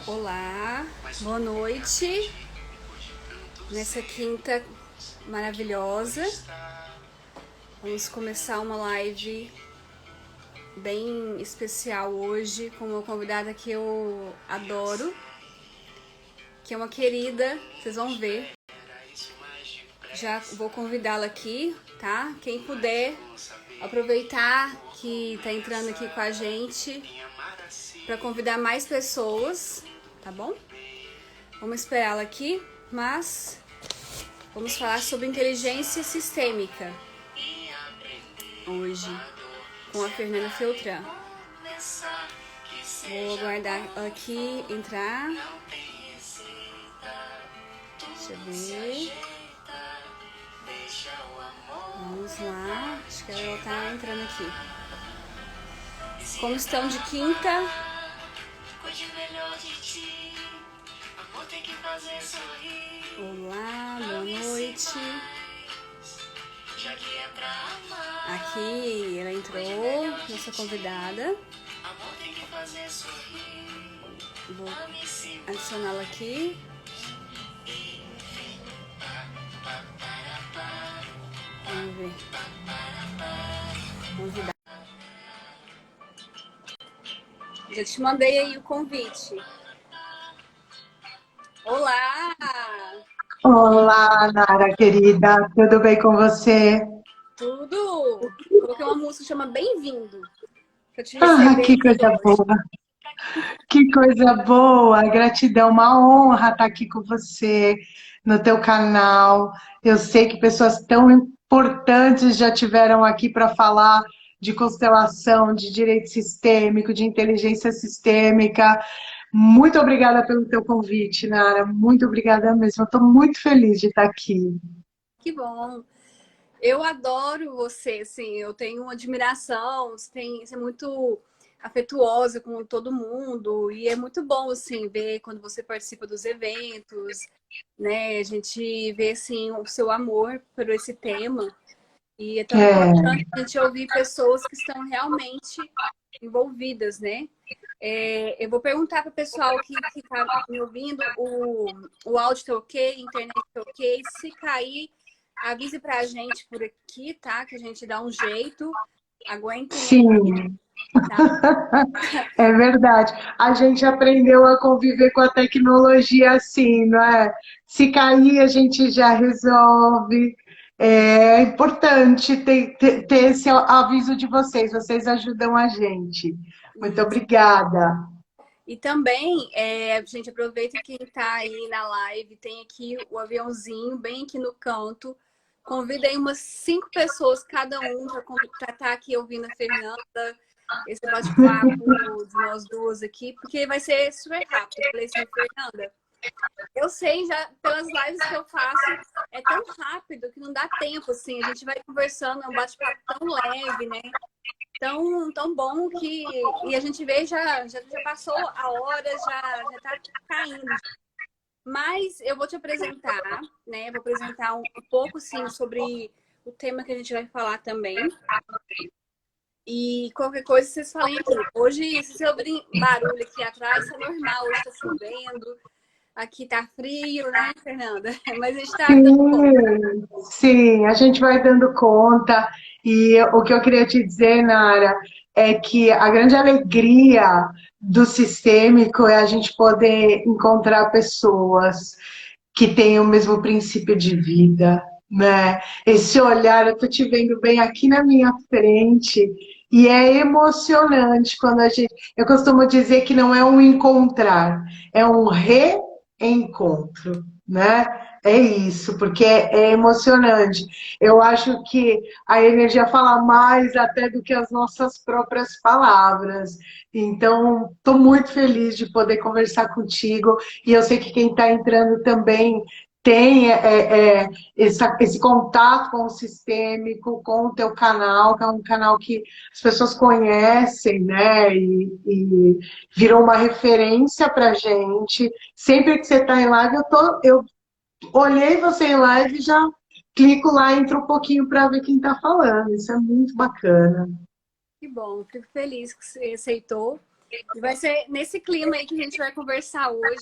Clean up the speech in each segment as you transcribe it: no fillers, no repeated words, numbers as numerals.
Olá, boa noite. Nessa quinta maravilhosa, vamos começar uma live bem especial hoje com uma convidada que eu adoro, que é uma querida, vocês vão ver. Já vou convidá-la aqui, tá? Quem puder aproveitar que tá entrando aqui com a gente para convidar mais pessoas, tá bom? Vamos esperá-la aqui, mas vamos falar sobre inteligência sistêmica hoje com a Fernanda Feltran. Vou aguardar aqui entrar. Deixa eu ver. Vamos lá. Acho que ela tá entrando aqui. Como estão de quinta? Olá, boa noite. Aqui ela entrou, nossa convidada. Vou adicioná-la aqui. Vamos ver. Convidar. Já te mandei aí o convite. Olá! Olá, Nara, querida. Tudo bem com você? Tudo! Coloquei uma música que chama Bem-vindo para te Ah, receber que aqui coisa hoje. boa. Que coisa boa. Gratidão, uma honra estar aqui com você no teu canal. Eu sei que pessoas tão importantes já tiveram aqui para falar de constelação, de direito sistêmico, de inteligência sistêmica. Muito obrigada pelo teu convite, Nara. Muito obrigada mesmo. Estou muito feliz de estar aqui. Que bom! Eu adoro você, assim, eu tenho uma admiração, você é muito afetuosa com todo mundo e é muito bom, assim, ver quando você participa dos eventos, né? A gente vê, assim, o seu amor por esse tema e é tão É, importante a gente ouvir pessoas que estão realmente envolvidas, né? Eu vou perguntar para o pessoal que está me ouvindo, o áudio tá ok, a internet tá ok, se cair avise pra gente por aqui, tá? Que a gente dá um jeito. Aguentem aí, sim. tá? É verdade. A gente aprendeu a conviver com a tecnologia assim, não é? Se cair, a gente já resolve. É importante ter esse aviso de vocês. Vocês ajudam a gente. Muito Isso. obrigada. E também, a gente aproveita quem tá aí na live, tem aqui o aviãozinho bem aqui no canto. Convida aí umas 5 pessoas, cada um, para estar aqui ouvindo a Fernanda, esse bate-papo de nós duas aqui, porque vai ser super rápido. Eu falei assim, Fernanda, eu sei já pelas lives que eu faço, é tão rápido que não dá tempo, assim, a gente vai conversando, é um bate-papo tão leve, né? Tão bom que. E a gente vê, já passou a hora, já tá caindo. Mas eu vou te apresentar, né? Vou apresentar um pouco, sim, sobre o tema que a gente vai falar também. E qualquer coisa vocês falem aqui. Hoje, se você ouvir barulho aqui atrás, isso é normal, hoje tá chovendo. Aqui tá frio, né, Fernanda? Mas a gente tá dando conta. Sim, sim, a gente vai dando conta. E o que eu queria te dizer, Nara, é que a grande alegria do sistêmico é a gente poder encontrar pessoas que têm o mesmo princípio de vida, né? Esse olhar, eu tô te vendo bem aqui na minha frente, e é emocionante quando a gente. Eu costumo dizer que não é um encontrar, é um reencontro, né? É isso, porque é emocionante. Eu acho que a energia fala mais até do que as nossas próprias palavras. Então, estou muito feliz de poder conversar contigo. E eu sei que quem está entrando também tem esse contato com o sistêmico, com o teu canal, que é um canal que as pessoas conhecem, né? E virou uma referência para gente. Sempre que você está em live, eu olhei você em live e já clico lá, entro um pouquinho para ver quem está falando. Isso é muito bacana. Que bom, fico feliz que você aceitou. E vai ser nesse clima aí que a gente vai conversar hoje,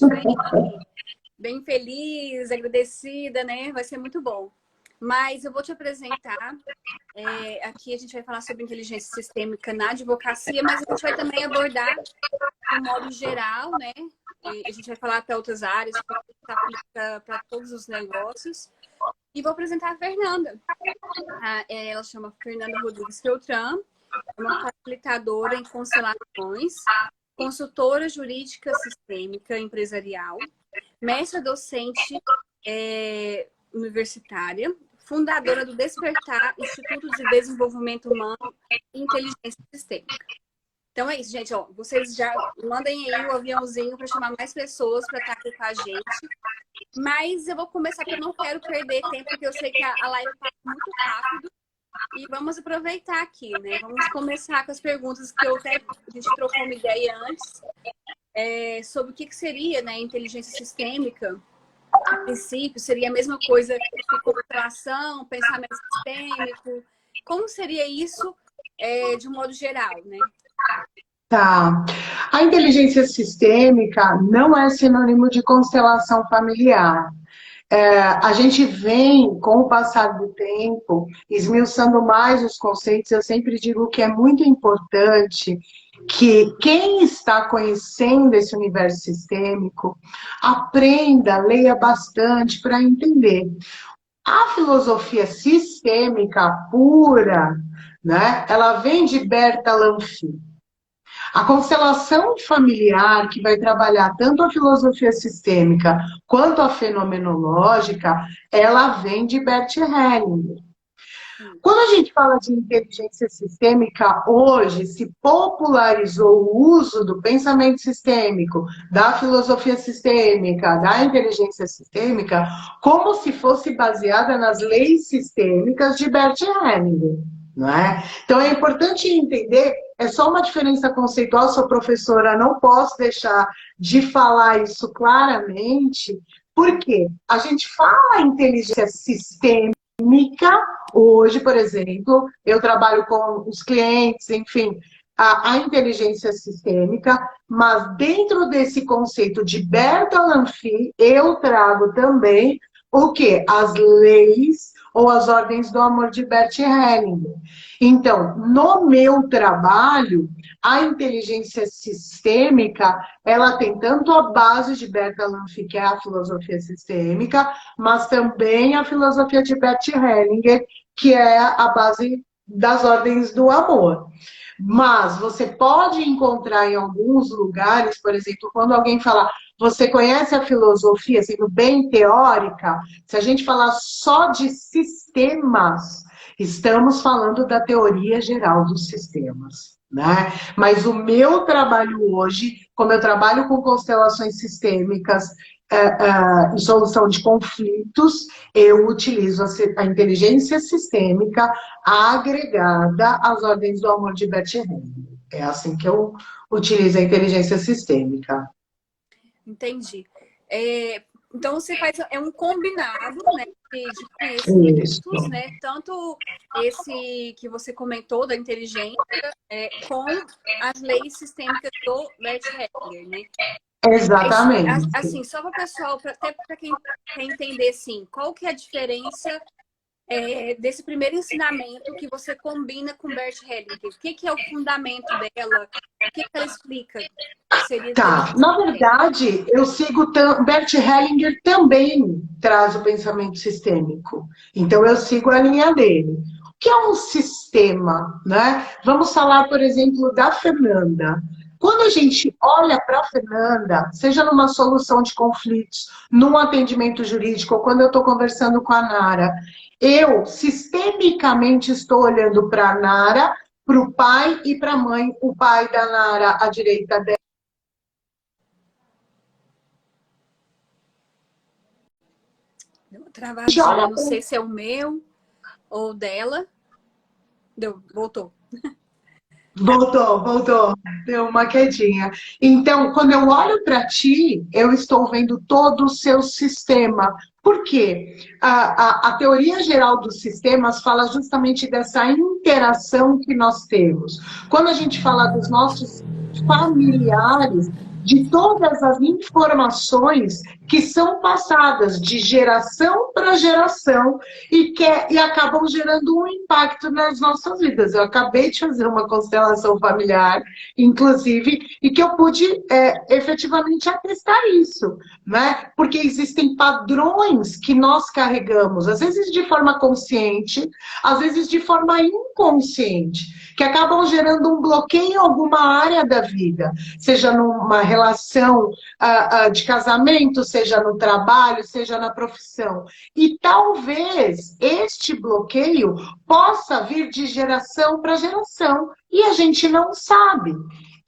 bem feliz, agradecida, né? Vai ser muito bom. Mas eu vou te apresentar. Aqui a gente vai falar sobre inteligência sistêmica na advocacia, mas a gente vai também abordar de modo geral, né? E a gente vai falar para outras áreas, para todos os negócios. E vou apresentar a Fernanda. Ela chama Fernanda Rodrigues Feltran, é uma facilitadora em constelações, consultora jurídica sistêmica empresarial, mestra docente universitária, fundadora do Despertar, Instituto de Desenvolvimento Humano e Inteligência Sistêmica. Então é isso, gente. Ó, vocês já mandem aí o aviãozinho para chamar mais pessoas para estar aqui com a gente. Mas eu vou começar, porque eu não quero perder tempo, porque eu sei que a live passa muito rápido. E vamos aproveitar aqui, né? Vamos começar com as perguntas que a gente trocou uma ideia antes, sobre o que seria, né, inteligência sistêmica. A princípio, seria a mesma coisa que constelação, pensamento sistêmico. Como seria isso de um modo geral, né? Tá. A inteligência sistêmica não é sinônimo de constelação familiar. A gente vem, com o passar do tempo, esmiuçando mais os conceitos. Eu sempre digo que é muito importante que quem está conhecendo esse universo sistêmico aprenda, leia bastante para entender. A filosofia sistêmica pura, né, ela vem de Berta Lanfy. A constelação familiar, que vai trabalhar tanto a filosofia sistêmica quanto a fenomenológica, ela vem de Bert Hellinger. Quando a gente fala de inteligência sistêmica, hoje se popularizou o uso do pensamento sistêmico, da filosofia sistêmica, da inteligência sistêmica, como se fosse baseada nas leis sistêmicas de Bert Hellinger. Não é? Então é importante entender, é só uma diferença conceitual, sou professora, não posso deixar de falar isso claramente, porque a gente fala inteligência sistêmica, hoje, por exemplo, eu trabalho com os clientes, enfim, a inteligência sistêmica, mas dentro desse conceito de Berta Lanfy, eu trago também o quê? As leis ou as ordens do amor de Bert Hellinger. Então, no meu trabalho, a inteligência sistêmica, ela tem tanto a base de Berta Lanfy, que é a filosofia sistêmica, mas também a filosofia de Bert Hellinger, que é a base das ordens do amor. Mas você pode encontrar em alguns lugares, por exemplo, quando alguém fala, você conhece a filosofia, sendo bem teórica, se a gente falar só de sistemas, estamos falando da teoria geral dos sistemas, né? Mas o meu trabalho hoje, como eu trabalho com constelações sistêmicas, em solução de conflitos, eu utilizo a inteligência sistêmica agregada às ordens do amor de Bert Hellinger. É assim que eu utilizo a inteligência sistêmica. Entendi. Então você faz um combinado, né, de conhecimentos, né? Tanto esse que você comentou da inteligência com as leis sistêmicas do Bert Hellinger, né? Exatamente. Assim, só para o pessoal, até para quem quer entender, assim, qual que é a diferença desse primeiro ensinamento que você combina com Bert Hellinger? O que é o fundamento dela? O que ela explica? Tá, na verdade, eu sigo... Bert Hellinger também traz o pensamento sistêmico. Então, eu sigo a linha dele. O que é um sistema, né? Vamos falar, por exemplo, da Fernanda. Quando a gente olha para a Fernanda, seja numa solução de conflitos, num atendimento jurídico, ou quando eu estou conversando com a Nara, eu sistemicamente estou olhando para a Nara, para o pai e para a mãe. O pai da Nara à direita dela. Deu uma travadinha, não sei se é o meu ou dela. Voltou. Voltou. Deu uma quedinha. Então, quando eu olho para ti, eu estou vendo todo o seu sistema. Por quê? A teoria geral dos sistemas fala justamente dessa interação que nós temos. Quando a gente fala dos nossos familiares de todas as informações que são passadas de geração para geração e acabam gerando um impacto nas nossas vidas. Eu acabei de fazer uma constelação familiar, inclusive, e que eu pude efetivamente atestar isso, né? Porque existem padrões que nós carregamos, às vezes de forma consciente, às vezes de forma inconsciente, que acabam gerando um bloqueio em alguma área da vida, seja numa relação de casamento, seja no trabalho, seja na profissão. E talvez este bloqueio possa vir de geração para geração, e a gente não sabe.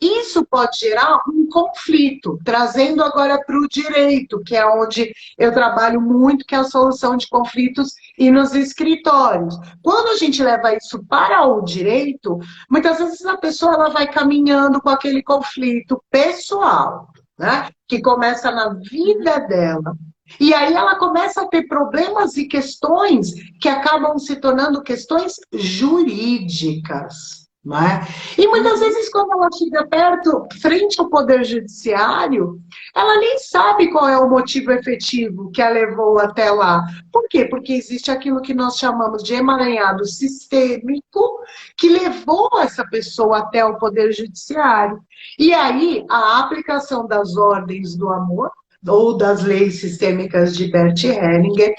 Isso pode gerar um conflito, trazendo agora para o direito, que é onde eu trabalho muito, que é a solução de conflitos e nos escritórios. Quando a gente leva isso para o direito, muitas vezes a pessoa ela vai caminhando com aquele conflito pessoal, né? Que começa na vida dela. E aí ela começa a ter problemas e questões que acabam se tornando questões jurídicas. Não é? E muitas vezes, quando ela chega perto, frente ao Poder Judiciário, ela nem sabe qual é o motivo efetivo que a levou até lá. Por quê? Porque existe aquilo que nós chamamos de emaranhado sistêmico que levou essa pessoa até o Poder Judiciário. E aí, a aplicação das ordens do amor, ou das leis sistêmicas de Bert Hellinger,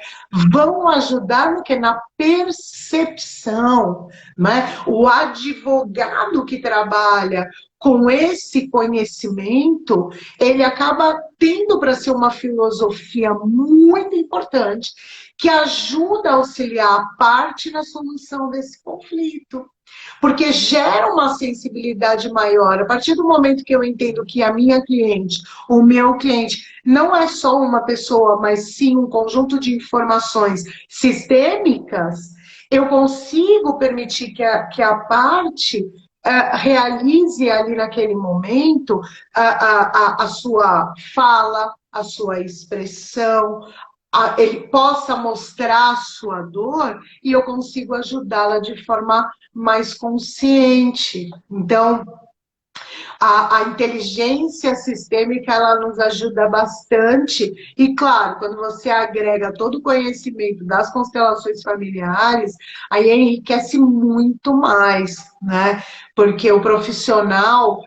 vão ajudar no que? Na percepção. Né? O advogado que trabalha com esse conhecimento, ele acaba tendo para si uma filosofia muito importante que ajuda a auxiliar a parte na solução desse conflito. Porque gera uma sensibilidade maior. A partir do momento que eu entendo que a minha cliente, o meu cliente, não é só uma pessoa, mas sim um conjunto de informações sistêmicas, eu consigo permitir que a parte realize ali naquele momento a sua fala, a sua expressão, ele possa mostrar a sua dor e eu consigo ajudá-la de forma mais consciente. Então, a inteligência sistêmica, ela nos ajuda bastante. E, claro, quando você agrega todo o conhecimento das constelações familiares, aí enriquece muito mais, né? Porque o profissional,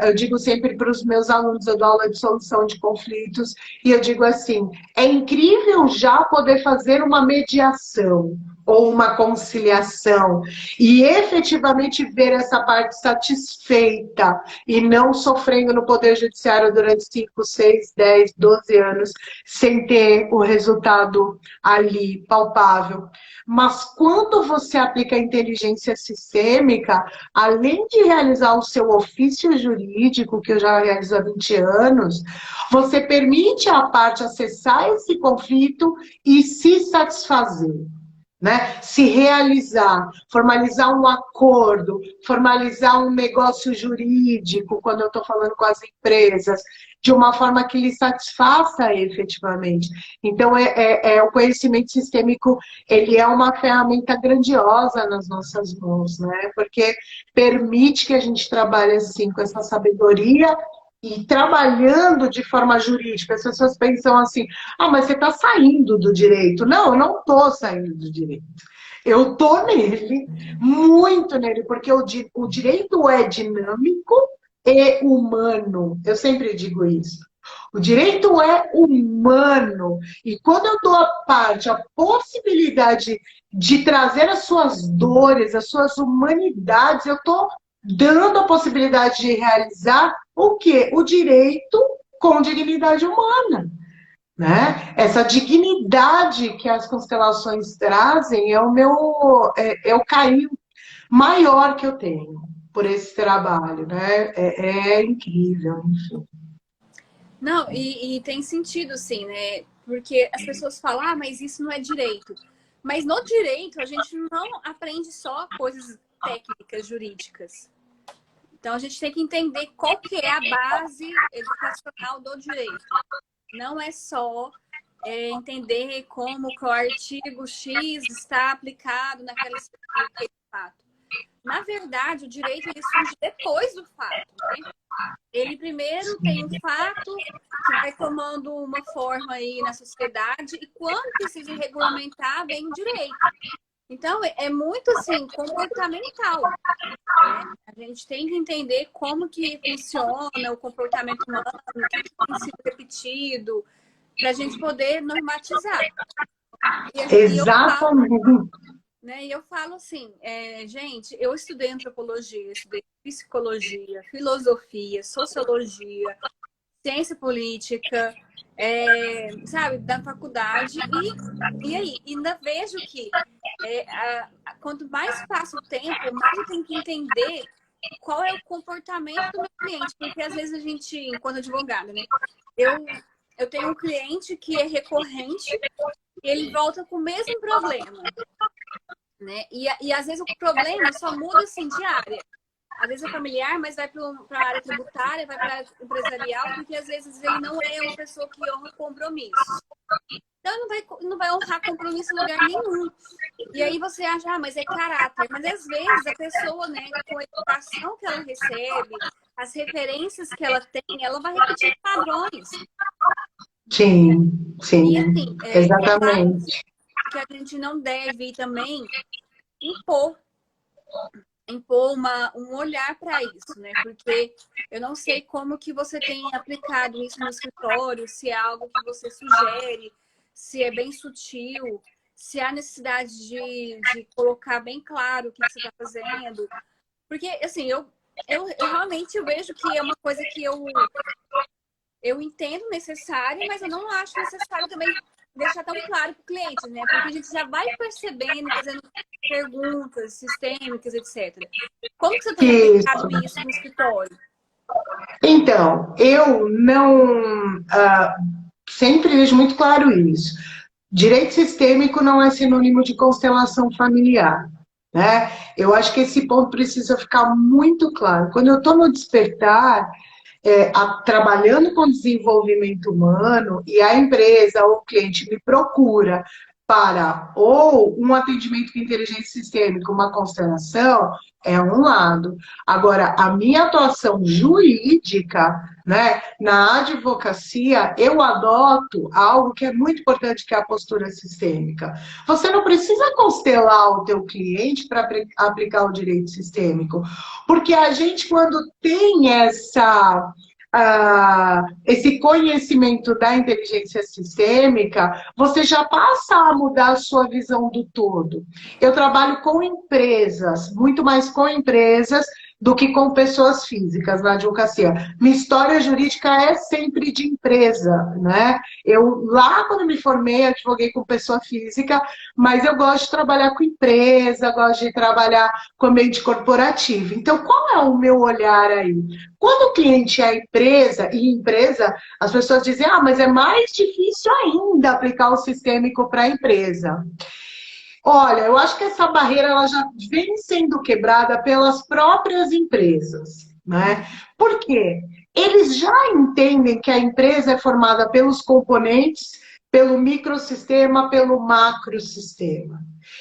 eu digo sempre para os meus alunos, eu dou aula de solução de conflitos, e eu digo assim, é incrível já poder fazer uma mediação, ou uma conciliação, e efetivamente ver essa parte satisfeita, e não sofrendo no Poder Judiciário durante 5, 6, 10, 12 anos, sem ter o resultado ali palpável. Mas quando você aplica a inteligência sistêmica, além de realizar o seu ofício jurídico, que eu já realizo há 20 anos, você permite à parte acessar esse conflito e se satisfazer. Né? Se realizar, formalizar um acordo, formalizar um negócio jurídico, quando eu estou falando com as empresas, de uma forma que lhe satisfaça efetivamente. Então, o conhecimento sistêmico, ele é uma ferramenta grandiosa nas nossas mãos, né? Porque permite que a gente trabalhe assim, com essa sabedoria e trabalhando de forma jurídica. As pessoas pensam assim, mas você está saindo do direito. Não, eu não estou saindo do direito. Eu estou nele, muito nele, porque o direito é dinâmico e humano. Eu sempre digo isso. O direito é humano. E quando eu dou à parte a possibilidade de trazer as suas dores, as suas humanidades, eu estou dando a possibilidade de realizar o quê? O direito com dignidade humana. Né? Essa dignidade que as constelações trazem é o carinho maior que eu tenho por esse trabalho, né? É incrível, enfim. Não, e tem sentido, sim, né? Porque as pessoas falam, mas isso não é direito. Mas no direito, a gente não aprende só coisas técnicas, jurídicas. Então, a gente tem que entender qual que é a base educacional do direito. Não é só entender como que o artigo X está aplicado naquele fato. na verdade, o direito ele surge depois do fato, né? Ele primeiro tem um fato que vai tomando uma forma aí na sociedade e quando precisa regulamentar, vem o direito. Então, é muito, assim, comportamental, né? A gente tem que entender como que funciona o comportamento humano, o que tem sido repetido, para a gente poder normatizar. E eu falo, Exatamente. né? E eu falo assim, gente, eu estudei antropologia, estudei psicologia, filosofia, sociologia, ciência política, sabe, da faculdade, e aí, ainda vejo que quanto mais passa o tempo, mais eu tenho que entender qual é o comportamento do meu cliente, porque às vezes a gente, enquanto advogada, né, eu tenho um cliente que é recorrente e ele volta com o mesmo problema, né? E às vezes o problema só muda assim de área. Às vezes é familiar, mas vai para a área tributária, vai para a área empresarial, porque às vezes ele não é uma pessoa que honra compromissos. Então não vai honrar compromisso em lugar nenhum. E aí você acha, mas é caráter. Mas às vezes a pessoa, né, com a educação que ela recebe, as referências que ela tem, ela vai repetir padrões. Sim, E sim, assim, é claro exatamente. que a gente não deve também impor um olhar para isso, né? Porque eu não sei como que você tem aplicado isso no escritório, se é algo que você sugere, se é bem sutil, se há necessidade de colocar bem claro o que você está fazendo. Porque, assim, eu realmente eu vejo que é uma coisa que eu entendo necessário, mas eu não acho necessário também deixar tão claro para o cliente, né? Porque a gente já vai percebendo, fazendo perguntas sistêmicas, etc. Como que você tem Isso. aplicado isso no escritório? Então, eu não sempre vejo muito claro isso. Direito sistêmico não é sinônimo de constelação familiar, né? Eu acho que esse ponto precisa ficar muito claro. Quando eu estou no despertar, trabalhando com desenvolvimento humano e a empresa ou o cliente me procura para ou um atendimento com inteligência sistêmica, uma constelação, é um lado. Agora, a minha atuação jurídica, né, na advocacia, eu adoto algo que é muito importante, que é a postura sistêmica. Você não precisa constelar o teu cliente para aplicar o direito sistêmico, porque a gente, quando tem esse conhecimento da inteligência sistêmica, você já passa a mudar a sua visão do todo. Eu trabalho com empresas, muito mais com empresas do que com pessoas físicas na advocacia. Minha história jurídica é sempre de empresa, né? Eu, lá quando me formei, advoguei com pessoa física, mas eu gosto de trabalhar com empresa, gosto de trabalhar com ambiente corporativo. Então, qual é o meu olhar aí? Quando o cliente é empresa, e empresa, as pessoas dizem, mas é mais difícil ainda aplicar o sistêmico para a empresa. Olha, eu acho que essa barreira ela já vem sendo quebrada pelas próprias empresas, né? Por quê? Eles já entendem que a empresa é formada pelos componentes, pelo microsistema, pelo macrosistema.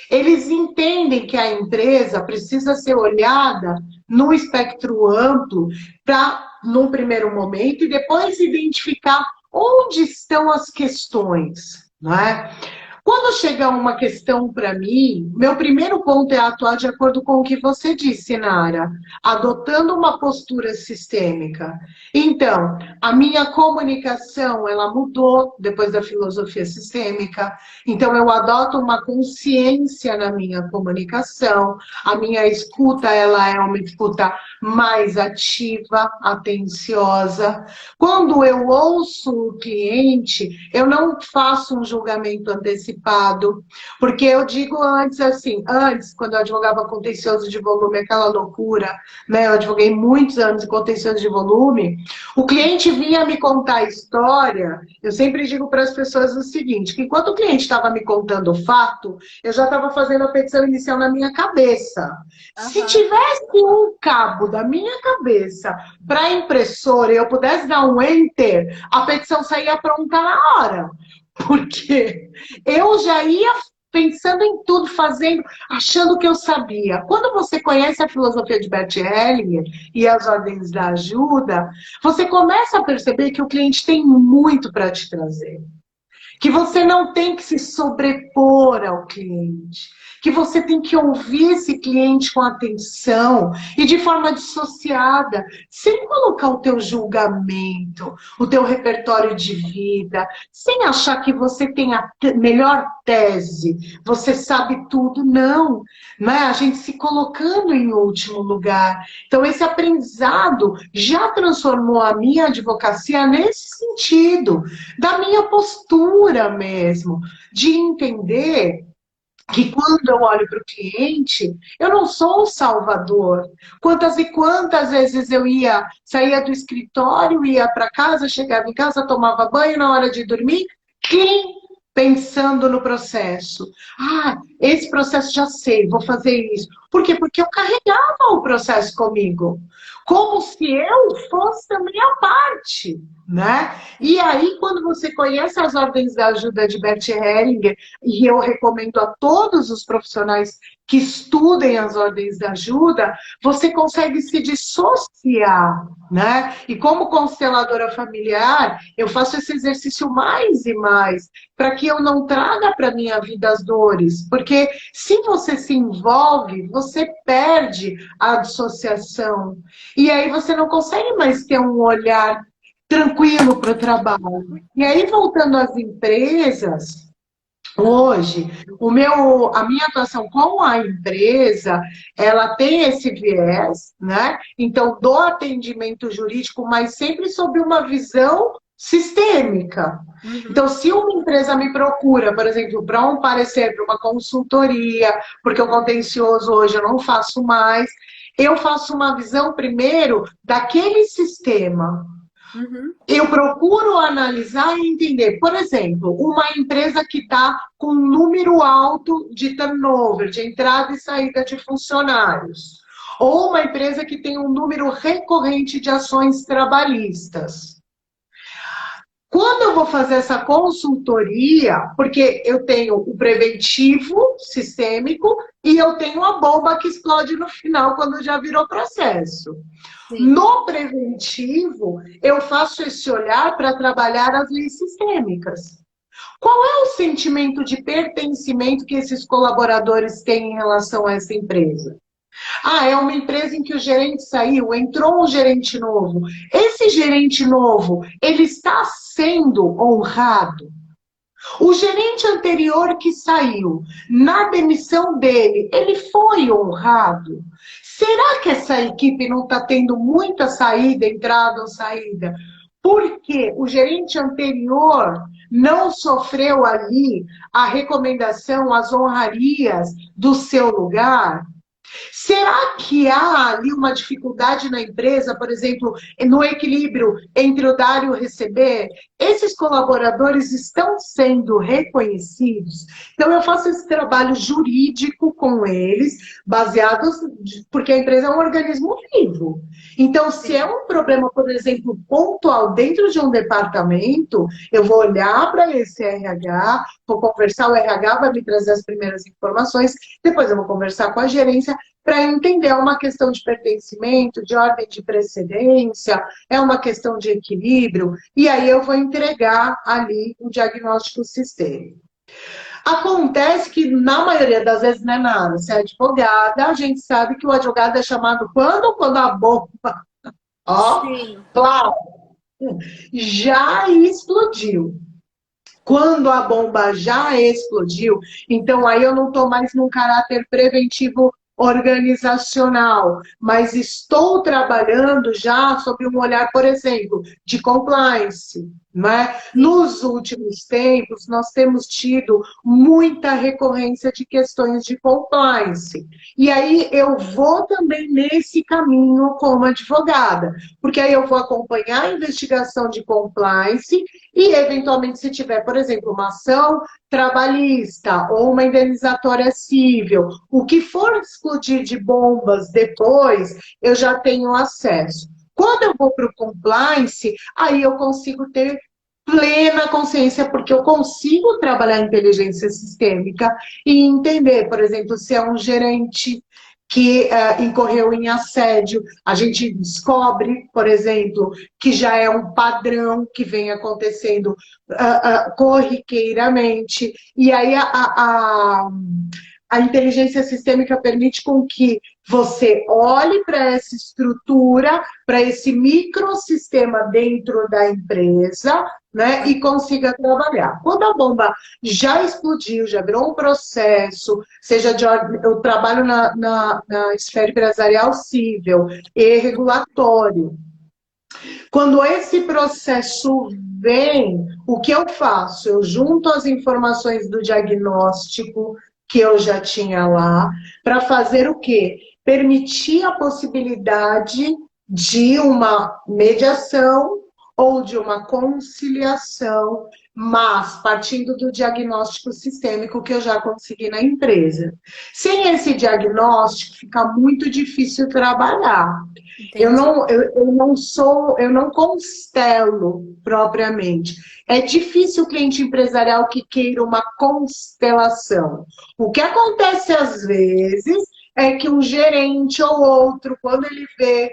Eles entendem que a empresa precisa ser olhada no espectro amplo para, num primeiro momento, e depois identificar onde estão as questões, não é? Quando chega uma questão para mim, meu primeiro ponto é atuar de acordo com o que você disse, Nara, adotando uma postura sistêmica. Então, a minha comunicação, ela mudou depois da filosofia sistêmica. Então, eu adoto uma consciência na minha comunicação. A minha escuta, ela é uma escuta mais ativa, atenciosa. Quando eu ouço o cliente, eu não faço um julgamento antecipado, porque eu digo antes assim, quando eu advogava contencioso de volume, aquela loucura, né? Eu advoguei muitos anos em contencioso de volume, o cliente vinha me contar a história, eu sempre digo para as pessoas o seguinte, que enquanto o cliente estava me contando o fato, eu já estava fazendo a petição inicial na minha cabeça. Se tivesse um cabo da minha cabeça para a impressora e eu pudesse dar um enter, a petição saía pronta na hora. Porque eu já ia pensando em tudo, fazendo, achando que eu sabia. Quando você conhece a filosofia de Bert Hellinger e as ordens da ajuda, você começa a perceber que o cliente tem muito para te trazer. Que você não tem que se sobrepor ao cliente, que você tem que ouvir esse cliente com atenção e de forma dissociada, sem colocar o teu julgamento, o teu repertório de vida, sem achar que você tem a melhor tese, você sabe tudo, não. Não é? A gente se colocando em último lugar. Então, esse aprendizado já transformou a minha advocacia nesse sentido, da minha postura mesmo, de entender que quando eu olho para o cliente, eu não sou o salvador. Quantas e quantas vezes eu saía do escritório, ia para casa, chegava em casa, tomava banho na hora de dormir, clim, pensando no processo. Ah, esse processo já sei, vou fazer isso. Por quê? Porque eu carregava o processo comigo, como se eu fosse também a parte, né? E aí, quando você conhece as ordens da ajuda de Bert Hellinger, e eu recomendo a todos os profissionais que estudem as ordens da ajuda, você consegue se dissociar, né? E como consteladora familiar, eu faço esse exercício mais e mais, para que eu não traga para minha vida as dores, porque se você se envolve, você perde a dissociação, e aí você não consegue mais ter um olhar tranquilo para o trabalho. E aí, voltando às empresas, hoje, a minha atuação com a empresa, ela tem esse viés, né? Então, do atendimento jurídico, mas sempre sob uma visão sistêmica. Então, se uma empresa me procura, por exemplo, para um parecer, para uma consultoria, porque o contencioso hoje eu não faço mais, eu faço uma visão primeiro daquele sistema. Eu procuro analisar e entender, por exemplo, uma empresa que está com um número alto de turnover, de entrada e saída de funcionários, ou uma empresa que tem um número recorrente de ações trabalhistas. Quando eu vou fazer essa consultoria, porque eu tenho o preventivo sistêmico e eu tenho a bomba que explode no final quando já virou processo. Sim. No preventivo, eu faço esse olhar para trabalhar as leis sistêmicas. Qual é o sentimento de pertencimento que esses colaboradores têm em relação a essa empresa? Ah, é uma empresa em que o gerente saiu, entrou um gerente novo. Esse gerente novo, ele está sendo honrado? O gerente anterior que saiu, na demissão dele, ele foi honrado? Será que essa equipe não está tendo muita saída, entrada ou saída? Porque o gerente anterior não sofreu ali a recomendação, as honrarias do seu lugar? Será que há ali uma dificuldade na empresa, por exemplo, no equilíbrio entre o dar e o receber? Esses colaboradores estão sendo reconhecidos? Então, eu faço esse trabalho jurídico com eles, baseados, porque a empresa é um organismo vivo. Então, se é um problema, por exemplo, pontual dentro de um departamento, eu vou olhar para esse RH, vou conversar, o RH vai me trazer as primeiras informações, depois eu vou conversar com a gerência, para entender, é uma questão de pertencimento, de ordem de precedência, é uma questão de equilíbrio, e aí eu vou entregar ali o diagnóstico sistêmico. Acontece que, na maioria das vezes, não é nada. Se é advogada, a gente sabe que o advogado é chamado quando? Quando a bomba, ó, plá, já explodiu. Quando a bomba já explodiu, então aí eu não estou mais num caráter preventivo organizacional, mas estou trabalhando já sob um olhar, por exemplo, de compliance. Né? Nos últimos tempos, nós temos tido muita recorrência de questões de compliance. E aí eu vou também nesse caminho como advogada, porque aí eu vou acompanhar a investigação de compliance e, eventualmente, se tiver, por exemplo, uma ação trabalhista ou uma indenizatória civil, o que for explodir de bombas depois, eu já tenho acesso. Quando eu vou para o compliance, aí eu consigo ter plena consciência, porque eu consigo trabalhar a inteligência sistêmica e entender, por exemplo, se é um gerente que incorreu em assédio, a gente descobre, por exemplo, que já é um padrão que vem acontecendo corriqueiramente, e aí a inteligência sistêmica permite com que você olhe para essa estrutura, para esse microsistema dentro da empresa, né, e consiga trabalhar. Quando a bomba já explodiu, já virou um processo, seja de ordem, eu trabalho na esfera empresarial civil e regulatório. Quando esse processo vem, o que eu faço? Eu junto as informações do diagnóstico que eu já tinha lá, para fazer o quê? Permitir a possibilidade de uma mediação ou de uma conciliação, mas partindo do diagnóstico sistêmico que eu já consegui na empresa. Sem esse diagnóstico, fica muito difícil trabalhar. Entendi. Eu não constelo propriamente. É difícil o cliente empresarial que queira uma constelação. O que acontece às vezes é que um gerente ou outro, quando ele vê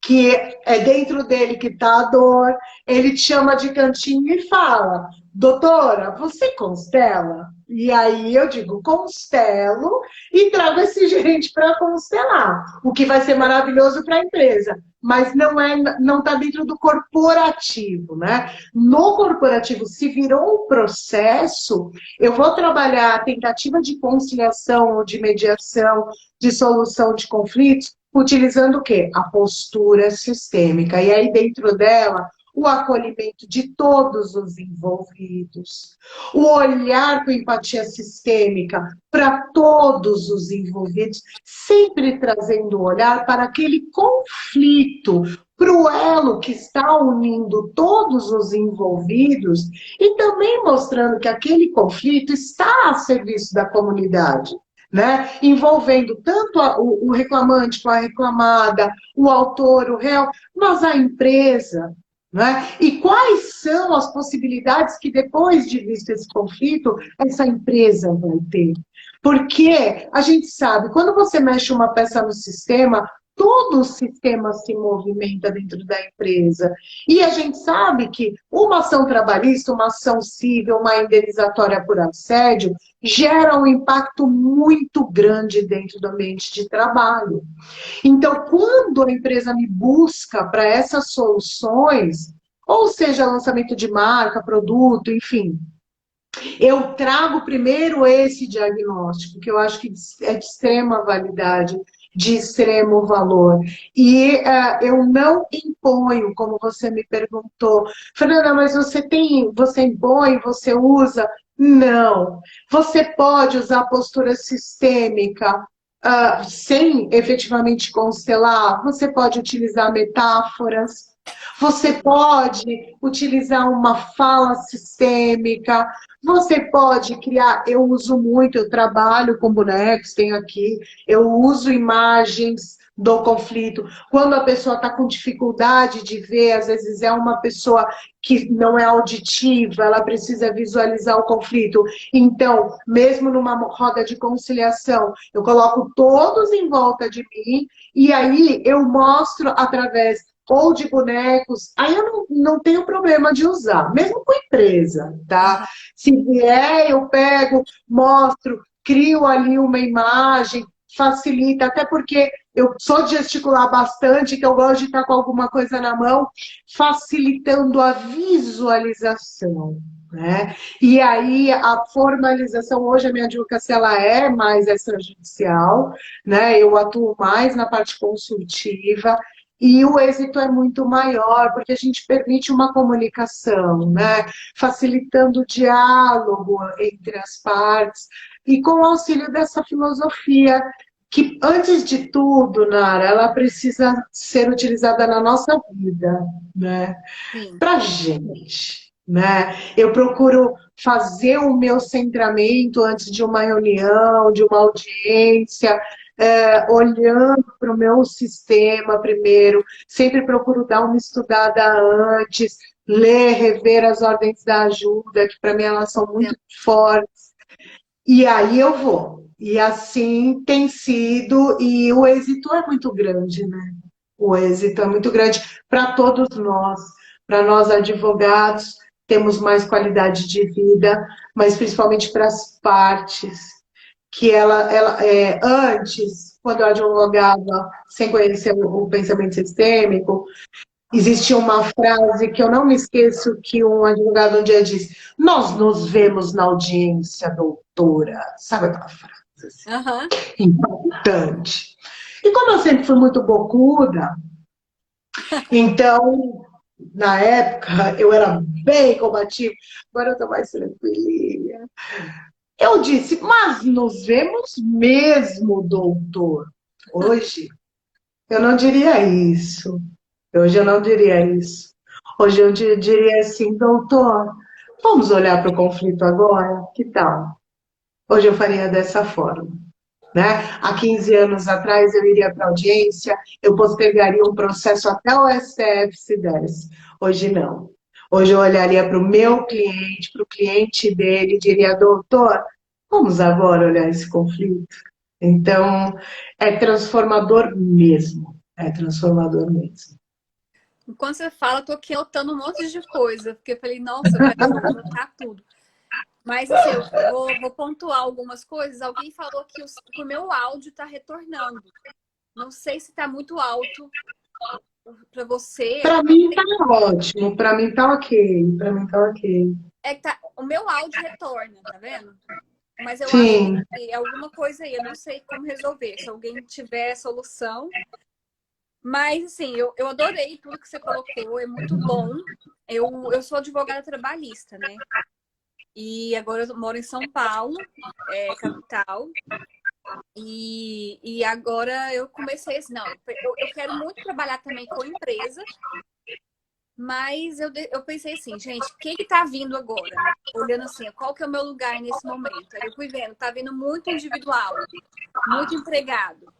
que é dentro dele que está a dor, ele te chama de cantinho e fala: doutora, você constela? E aí eu digo, constelo e trago esse gerente para constelar, o que vai ser maravilhoso para a empresa. Mas não está dentro do corporativo, né? No corporativo, se virou um processo, eu vou trabalhar a tentativa de conciliação ou de mediação, de solução de conflitos, utilizando o quê? A postura sistêmica. E aí, dentro dela, o acolhimento de todos os envolvidos, o olhar com empatia sistêmica para todos os envolvidos, sempre trazendo o olhar para aquele conflito, para o elo que está unindo todos os envolvidos e também mostrando que aquele conflito está a serviço da comunidade. Né? Envolvendo tanto o reclamante com a reclamada, o autor, o réu, mas a empresa. Né? E quais são as possibilidades que, depois de visto esse conflito, essa empresa vai ter? Porque a gente sabe, quando você mexe uma peça no sistema, todo o sistema se movimenta dentro da empresa. E a gente sabe que uma ação trabalhista, uma ação civil, uma indenizatória por assédio, gera um impacto muito grande dentro do ambiente de trabalho. Então, quando a empresa me busca para essas soluções, ou seja, lançamento de marca, produto, enfim, eu trago primeiro esse diagnóstico, que eu acho que é de extrema validade, de extremo valor. E eu não imponho, como você me perguntou, Fernanda, mas você impõe, você usa? Não. Você pode usar postura sistêmica, sem efetivamente constelar, você pode utilizar metáforas, você pode utilizar uma fala sistêmica, você pode criar, eu uso muito, eu trabalho com bonecos, tenho aqui, eu uso imagens do conflito. Quando a pessoa está com dificuldade de ver, às vezes é uma pessoa que não é auditiva, ela precisa visualizar o conflito. Então, mesmo numa roda de conciliação, eu coloco todos em volta de mim e aí eu mostro através ou de bonecos, aí eu não tenho problema de usar, mesmo com empresa, tá? Se vier, eu pego, mostro, crio ali uma imagem, facilita, até porque eu sou de gesticular bastante, que eu gosto de estar com alguma coisa na mão, facilitando a visualização. Né? E aí a formalização, hoje a minha advocacia ela é mais extrajudicial, né? Eu atuo mais na parte consultiva, e o êxito é muito maior, porque a gente permite uma comunicação, né? Facilitando o diálogo entre as partes, e com o auxílio dessa filosofia, que, antes de tudo, Nara, ela precisa ser utilizada na nossa vida, né? Sim. Pra gente, né? Eu procuro fazer o meu centramento antes de uma reunião, de uma audiência, olhando para o meu sistema primeiro, sempre procuro dar uma estudada antes, ler, rever as ordens da ajuda, que para mim elas são muito fortes. E aí eu vou. E assim tem sido, e o êxito é muito grande, né? O êxito é muito grande para nós advogados, temos mais qualidade de vida, mas principalmente para as partes, que antes, quando eu advogava sem conhecer o pensamento sistêmico, existia uma frase que eu não me esqueço que um advogado um dia disse: nós nos vemos na audiência, doutora. Sabe aquela frase assim, Aham. impactante? E como eu sempre fui muito bocuda, então, na época, eu era bem combativa, agora eu estou mais tranquilinha. Eu disse, mas nos vemos mesmo, doutor. Hoje, eu não diria isso. Hoje eu não diria isso. Hoje eu diria assim, doutor, vamos olhar para o conflito agora? Que tal? Hoje eu faria dessa forma, né? Há 15 anos atrás eu iria para a audiência, eu postergaria um processo até o STF se desse. Hoje não. Hoje eu olharia para o meu cliente, para o cliente dele, e diria, doutor, vamos agora olhar esse conflito? Então, é transformador mesmo. É transformador mesmo. Enquanto você fala, eu tô aqui anotando um monte de coisa, porque eu falei, nossa, eu quero anotar tudo. Mas assim, eu vou pontuar algumas coisas. Alguém falou que o meu áudio está retornando. Não sei se está muito alto para você. Para mim tá ótimo, para mim tá ok, para mim tá ok. É que o meu áudio retorna, tá vendo? Mas eu acho Sim, que é alguma coisa aí, eu não sei como resolver. Se alguém tiver solução. Mas, assim, eu adorei tudo que você colocou, é muito bom. Eu sou advogada trabalhista, né? E agora eu moro em São Paulo, capital. E agora eu comecei assim, não, eu quero muito trabalhar também com empresa, mas eu pensei assim, gente, o que que tá vindo agora? Olhando assim, qual que é o meu lugar nesse momento? Aí eu fui vendo, tá vindo muito individual, muito empregado.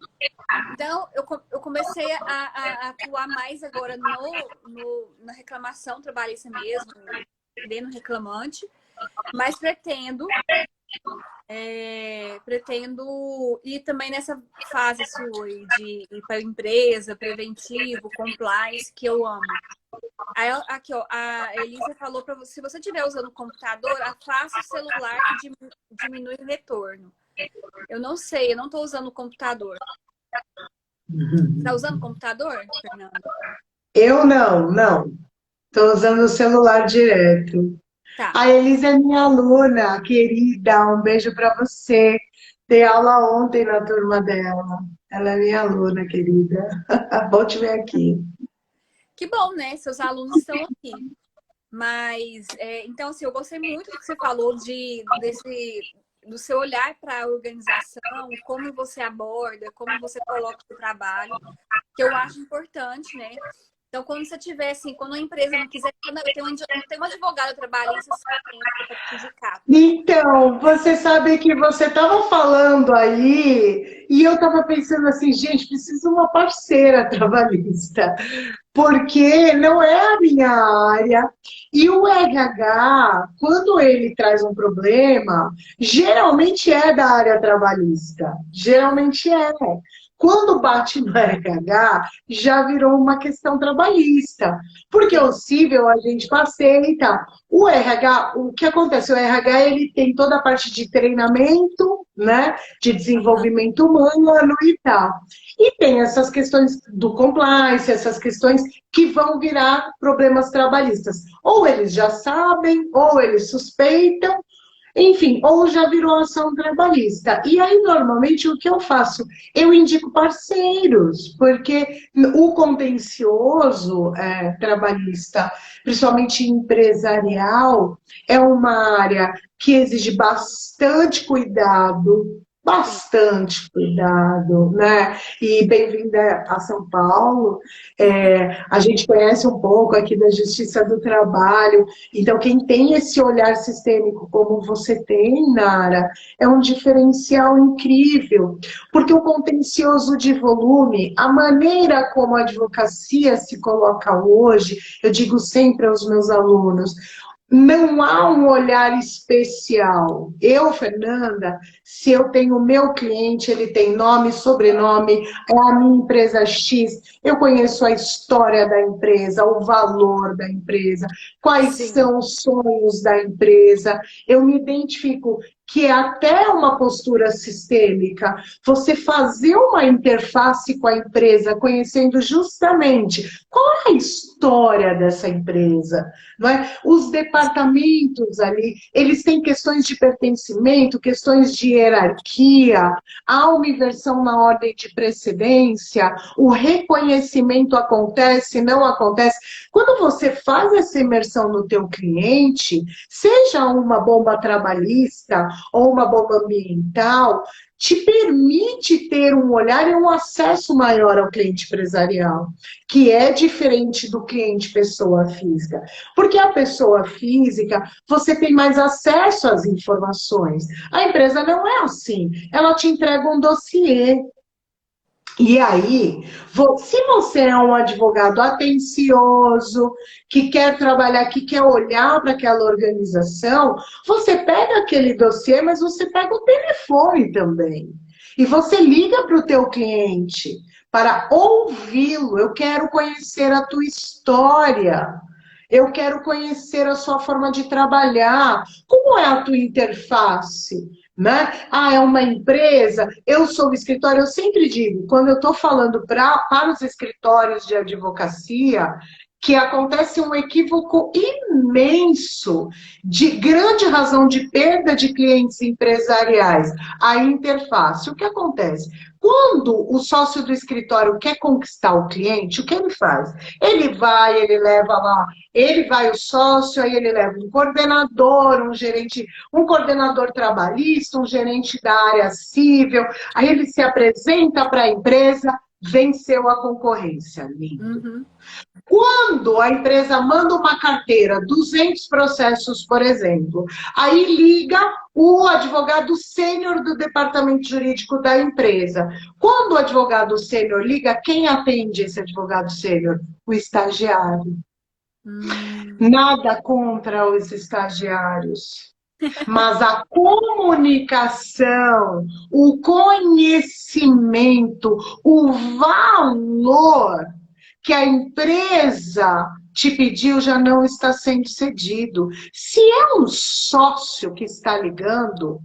Então, eu comecei a atuar mais agora na reclamação trabalhista mesmo, dentro reclamante, mas pretendo ir também nessa fase sua aí de ir para empresa, preventivo, compliance, que eu amo. Aí, aqui, ó, a Elisa falou para você, se você estiver usando o computador, afasta o celular que diminui o retorno. Eu não sei, eu não estou usando o computador. Você está usando o computador, Fernanda? eu não. Estou usando o celular direto. Tá. A Elisa é minha aluna, querida. Um beijo para você. Dei aula ontem na turma dela. Ela é minha aluna, querida. Bom te ver aqui. Que bom, né? Seus alunos estão aqui. Mas, então, assim, eu gostei muito do que você falou do seu olhar para a organização, como você aborda, como você coloca o trabalho, que eu acho importante, né? Então, quando você tiver, assim, quando a empresa não quiser, eu tenho uma advogada trabalhista para te indicar. Então, você sabe que você estava falando aí e eu estava pensando assim, gente, preciso de uma parceira trabalhista, porque não é a minha área. E o RH, quando ele traz um problema, geralmente é da área trabalhista. Geralmente é. Quando bate no RH, já virou uma questão trabalhista. Porque Sim. o cível a gente aceita. O RH, o que acontece? O RH ele tem toda a parte de treinamento, né? De desenvolvimento humano e tal. E tem essas questões do compliance, essas questões que vão virar problemas trabalhistas. Ou eles já sabem, ou eles suspeitam, enfim, ou já virou ação trabalhista. E aí, normalmente, o que eu faço? Eu indico parceiros, porque o contencioso trabalhista, principalmente empresarial, é uma área que exige bastante cuidado, sim, bastante cuidado, né? E bem-vinda a São Paulo. A gente conhece um pouco aqui da Justiça do Trabalho, então quem tem esse olhar sistêmico como você tem, Nara, é um diferencial incrível, porque o contencioso de volume, a maneira como a advocacia se coloca hoje, eu digo sempre aos meus alunos, não há um olhar especial. Eu, Fernanda, se eu tenho o meu cliente, ele tem nome, sobrenome, é a minha empresa X, eu conheço a história da empresa, o valor da empresa, quais sim. são os sonhos da empresa, eu me identifico que é até uma postura sistêmica, você fazer uma interface com a empresa, conhecendo justamente qual é a história dessa empresa, não é? Os departamentos ali, eles têm questões de pertencimento, questões de hierarquia, há uma inversão na ordem de precedência, o reconhecimento acontece, não acontece. Quando você faz essa imersão no teu cliente, seja uma bomba trabalhista ou uma bomba ambiental, te permite ter um olhar e um acesso maior ao cliente empresarial, que é diferente do cliente pessoa física. Porque a pessoa física, você tem mais acesso às informações. A empresa não é assim. Ela te entrega um dossiê. E aí, se você é um advogado atencioso, que quer trabalhar, que quer olhar para aquela organização, você pega aquele dossiê, mas você pega o telefone também. E você liga para o teu cliente para ouvi-lo. Eu quero conhecer a tua história. Eu quero conhecer a sua forma de trabalhar. Como é a tua interface? Né? Ah, é uma empresa, eu sou o escritório, eu sempre digo, quando eu estou falando para os escritórios de advocacia, que acontece um equívoco imenso, de grande razão de perda de clientes empresariais, a interface. O que acontece? Quando o sócio do escritório quer conquistar o cliente, o que ele faz? Ele vai, ele leva lá, ele vai o sócio, aí ele leva um coordenador, um gerente, um coordenador trabalhista, um gerente da área civil, aí ele se apresenta para a empresa, venceu a concorrência. Lindo. Uhum. Quando a empresa manda uma carteira, 200 processos, por exemplo, aí liga o advogado sênior do departamento jurídico da empresa. Quando o advogado sênior liga, quem atende esse advogado sênior? O estagiário. Hum, Nada contra os estagiários. Mas a comunicação, o conhecimento, o valor que a empresa te pediu já não está sendo cedido. Se é um sócio que está ligando,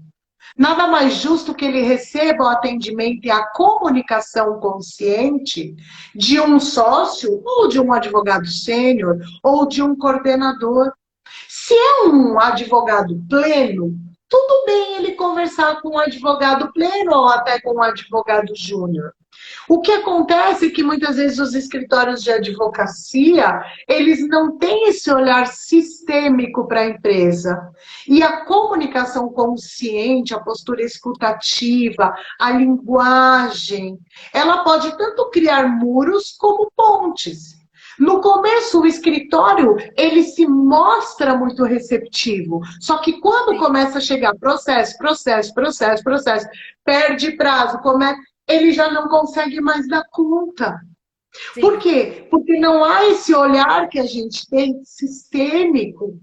nada mais justo que ele receba o atendimento e a comunicação consciente de um sócio, ou de um advogado sênior, ou de um coordenador. Se é um advogado pleno, tudo bem ele conversar com um advogado pleno ou até com um advogado júnior. O que acontece é que muitas vezes os escritórios de advocacia, eles não têm esse olhar sistêmico para a empresa. E a comunicação consciente, a postura escutativa, a linguagem, ela pode tanto criar muros como pontes. No começo, o escritório, ele se mostra muito receptivo. Só que quando sim, começa a chegar processo, perde prazo, ele já não consegue mais dar conta. Por sim, quê? Porque não há esse olhar que a gente tem sistêmico.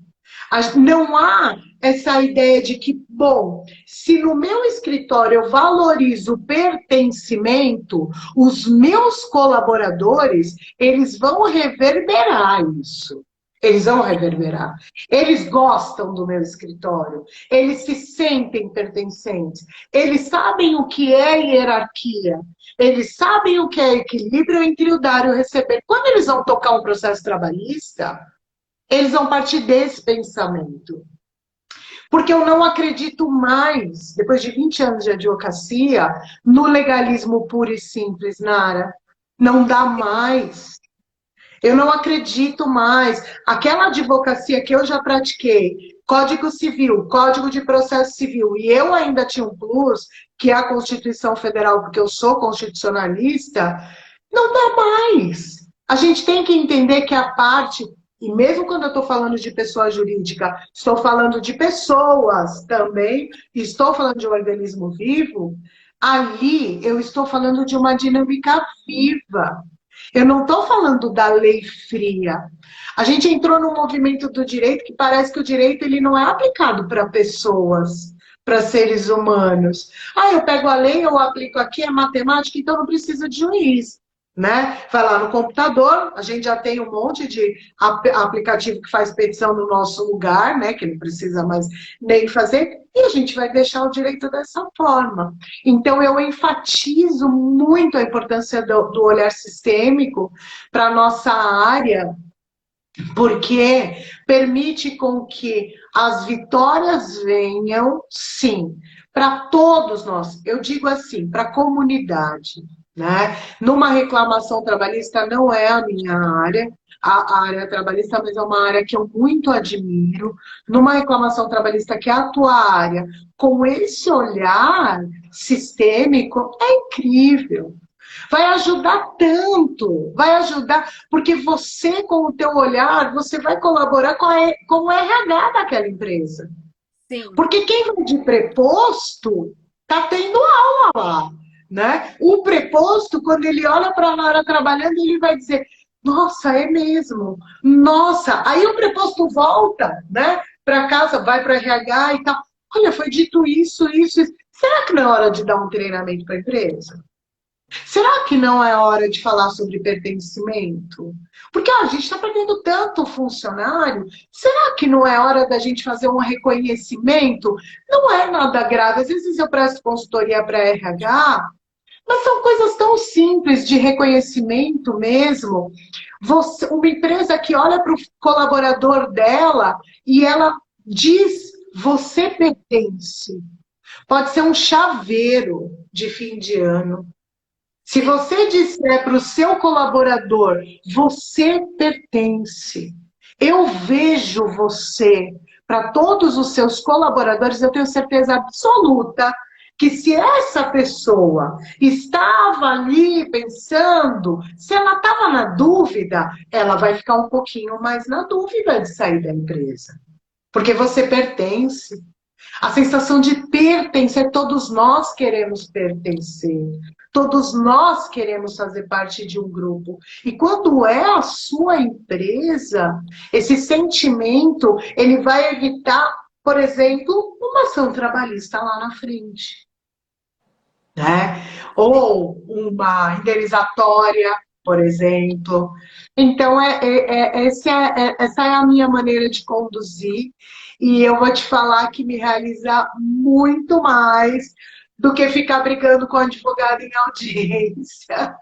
Não há essa ideia de que, bom, se no meu escritório eu valorizo o pertencimento, os meus colaboradores, eles vão reverberar isso. Eles vão reverberar. Eles gostam do meu escritório. Eles se sentem pertencentes. Eles sabem o que é hierarquia. Eles sabem o que é equilíbrio entre o dar e o receber. Quando eles vão tocar um processo trabalhista, eles vão partir desse pensamento. Porque eu não acredito mais, depois de 20 anos de advocacia, no legalismo puro e simples, Nara. Não dá mais. Eu não acredito mais. Aquela advocacia que eu já pratiquei, Código Civil, Código de Processo Civil, e eu ainda tinha um plus, que é a Constituição Federal, porque eu sou constitucionalista, não dá mais. A gente tem que entender que a parte, e mesmo quando eu estou falando de pessoa jurídica, estou falando de pessoas também, estou falando de um organismo vivo, ali eu estou falando de uma dinâmica viva. Eu não estou falando da lei fria. A gente entrou num movimento do direito que parece que o direito ele não é aplicado para pessoas, para seres humanos. Ah, eu pego a lei, eu aplico aqui, é matemática, então não precisa de juiz. Né? Vai lá no computador, a gente já tem um monte de aplicativo que faz petição no nosso lugar, né? Que não precisa mais nem fazer, e a gente vai deixar o direito dessa forma. Então, eu enfatizo muito a importância do olhar sistêmico para a nossa área, porque permite com que as vitórias venham, sim, para todos nós. Eu digo assim, para a comunidade. Né? Numa reclamação trabalhista não é a minha área, a área trabalhista, mas é uma área que eu muito admiro. Numa reclamação trabalhista, que é a tua área, com esse olhar sistêmico, é incrível. Vai ajudar tanto, vai ajudar, porque você, com o teu olhar, você vai colaborar com o RH daquela empresa. Sim. Porque quem vai de preposto, tá tendo aula lá. Né? O preposto, quando ele olha para a Nara trabalhando, ele vai dizer, nossa, é mesmo, nossa. Aí o preposto volta, né, para casa, vai para RH e tal. Olha, foi dito isso, isso, isso. Será que não é hora de dar um treinamento para a empresa? Será que não é hora de falar sobre pertencimento? Porque a gente está perdendo tanto funcionário. Será que não é hora da gente fazer um reconhecimento? Não é nada grave. Às vezes eu presto consultoria para RH, mas são coisas tão simples de reconhecimento mesmo. Uma empresa que olha para o colaborador dela e ela diz: você pertence. Pode ser um chaveiro de fim de ano. Se você disser para o seu colaborador, você pertence, eu vejo você, para todos os seus colaboradores, eu tenho certeza absoluta que se essa pessoa estava ali pensando, se ela estava na dúvida, ela vai ficar um pouquinho mais na dúvida de sair da empresa. Porque você pertence. A sensação de pertencer, todos nós queremos pertencer. Todos nós queremos fazer parte de um grupo. E quando é a sua empresa, esse sentimento, ele vai evitar, por exemplo, uma ação trabalhista lá na frente. Né? Ou uma indenizatória, por exemplo. Então, essa é a minha maneira de conduzir. E eu vou te falar que me realiza muito mais do que ficar brigando com o advogado em audiência.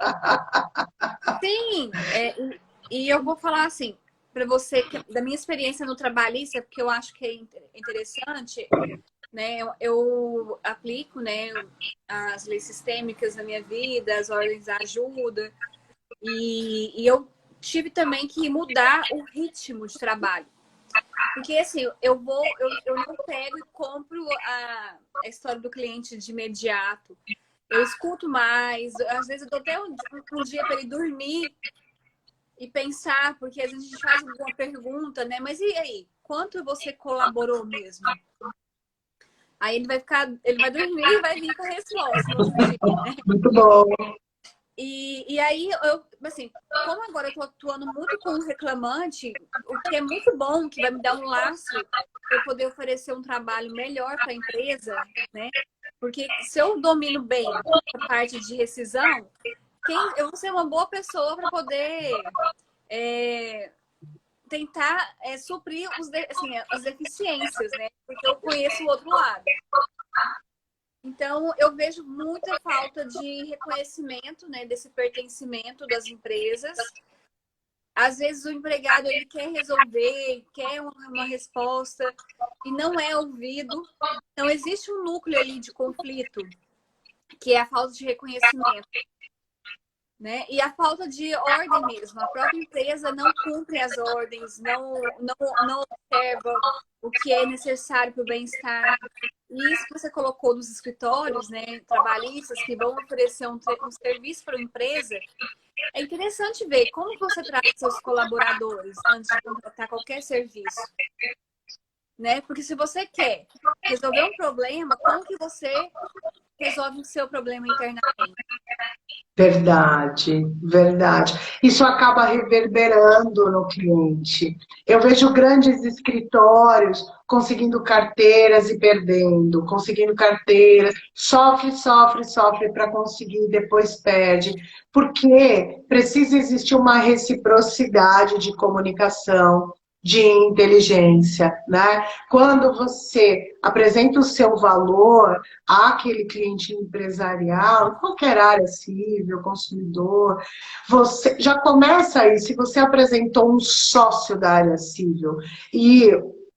Sim, e eu vou falar assim, para você, da minha experiência no trabalhista, porque eu acho que é interessante, né? Eu aplico, né, as leis sistêmicas na minha vida, as ordens de ajuda, e eu tive também que mudar o ritmo de trabalho. Porque assim, eu não pego e compro a história do cliente de imediato. Eu escuto mais, às vezes eu dou até um dia para ele dormir e pensar, porque às vezes a gente faz uma pergunta, né? Mas e aí? Quanto você colaborou mesmo? Aí ele vai dormir e vai vir com a resposta no outro dia, né? Muito bom. E aí, assim, como agora eu tô atuando muito com o reclamante, o que é muito bom, que vai me dar um laço para eu poder oferecer um trabalho melhor para a empresa, né? Porque se eu domino bem a parte de rescisão, eu vou ser uma boa pessoa para poder tentar suprir as deficiências, né? Porque eu conheço o outro lado. Então, eu vejo muita falta de reconhecimento, né, desse pertencimento das empresas. Às vezes o empregado ele quer resolver, quer uma resposta e não é ouvido. Então, existe um núcleo ali de conflito, que é a falta de reconhecimento. né? E a falta de ordem mesmo. A própria empresa não cumpre as ordens, não observa o que é necessário para o bem-estar. E isso que você colocou nos escritórios, né, trabalhistas que vão oferecer um serviço para a empresa, é interessante ver como você trata seus colaboradores antes de contratar qualquer serviço, né? Porque se você quer resolver um problema, como que você resolve o seu problema internamente? Verdade, verdade. Isso acaba reverberando no cliente. Eu vejo grandes escritórios conseguindo carteiras e perdendo, conseguindo carteiras, sofre, sofre, sofre para conseguir, depois perde, porque precisa existir uma reciprocidade de comunicação, de inteligência, né? Quando você apresenta o seu valor àquele cliente empresarial, qualquer área civil, consumidor, você já começa aí, se você apresentou um sócio da área civil e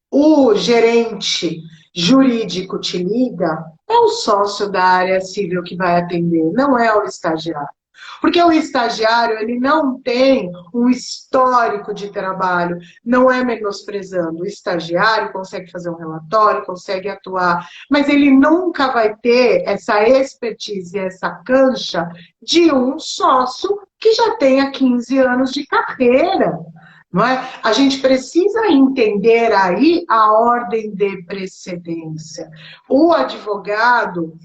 o gerente jurídico te liga, é o sócio da área civil que vai atender, não é o estagiário. Porque o estagiário, ele não tem um histórico de trabalho, não é menosprezando. O estagiário consegue fazer um relatório, consegue atuar, mas ele nunca vai ter essa expertise, essa cancha de um sócio que já tenha 15 anos de carreira. Não é? A gente precisa entender aí a ordem de precedência. O advogado,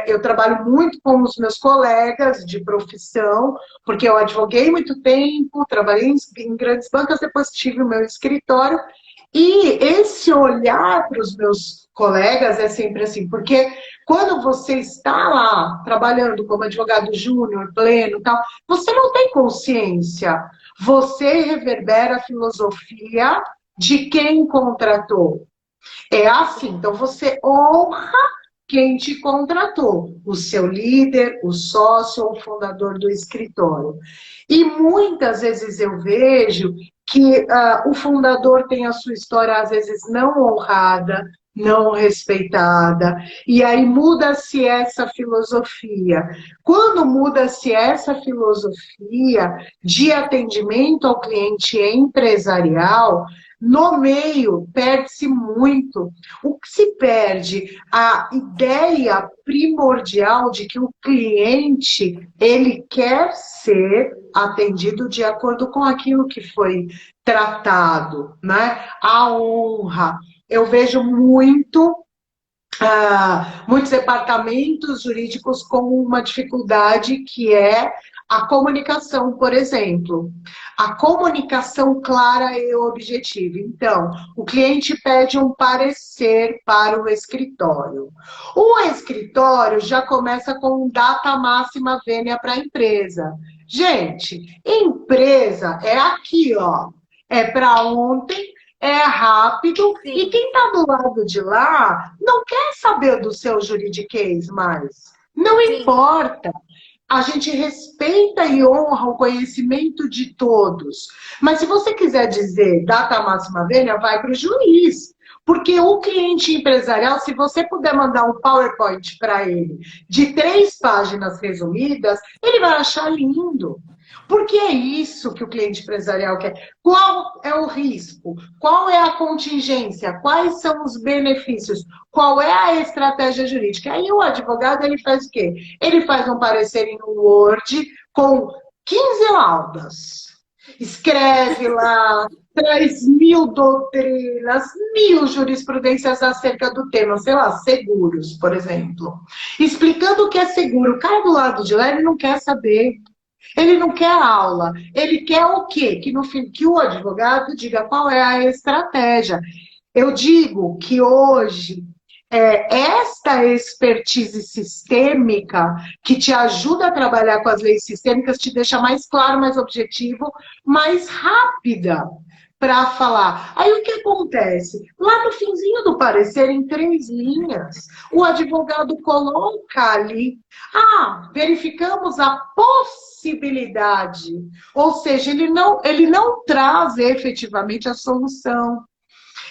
eu trabalho muito com os meus colegas de profissão, porque eu advoguei muito tempo, trabalhei em grandes bancas, depois tive o meu escritório, e esse olhar para os meus colegas é sempre assim, porque quando você está lá trabalhando como advogado júnior, pleno e tal, você não tem consciência, você reverbera a filosofia de quem contratou. É assim, então você honra quem te contratou, o seu líder, o sócio ou o fundador do escritório. E muitas vezes eu vejo que o fundador tem a sua história, às vezes, não honrada, não respeitada, e aí muda-se essa filosofia. Quando muda-se essa filosofia de atendimento ao cliente empresarial, no meio perde-se muito. O que se perde? A ideia primordial de que o cliente, ele quer ser atendido de acordo com aquilo que foi tratado, né? A honra. Eu vejo muitos departamentos jurídicos com uma dificuldade que é a comunicação, por exemplo. A comunicação clara e objetiva. Então, o cliente pede um parecer para o escritório. O escritório já começa com data máxima vênia para a empresa. Gente, empresa é aqui, ó. É para ontem, é rápido, Sim. e quem está do lado de lá não quer saber do seu juridiquês mais. Não Sim. importa. A gente respeita e honra o conhecimento de todos. Mas se você quiser dizer data máxima vênia, vai para o juiz. Porque o cliente empresarial, se você puder mandar um PowerPoint para ele de 3 páginas resumidas, ele vai achar lindo. Porque é isso que o cliente empresarial quer. Qual é o risco? Qual é a contingência? Quais são os benefícios? Qual é a estratégia jurídica? Aí o advogado, ele faz o quê? Ele faz um parecer em Word com 15 laudas. Escreve lá, traz 1000 doutrinas, 1000 jurisprudências acerca do tema, sei lá, seguros, por exemplo. Explicando o que é seguro. O cara do lado de lá, ele não quer saber. Ele não quer aula. Ele quer o quê? Que o advogado diga qual é a estratégia. Eu digo que hoje, esta expertise sistêmica que te ajuda a trabalhar com as leis sistêmicas te deixa mais claro, mais objetivo, mais rápida para falar. Aí o que acontece? Lá no finzinho do parecer, em 3 linhas, o advogado coloca ali, verificamos a possibilidade. Ou seja, ele não traz efetivamente a solução.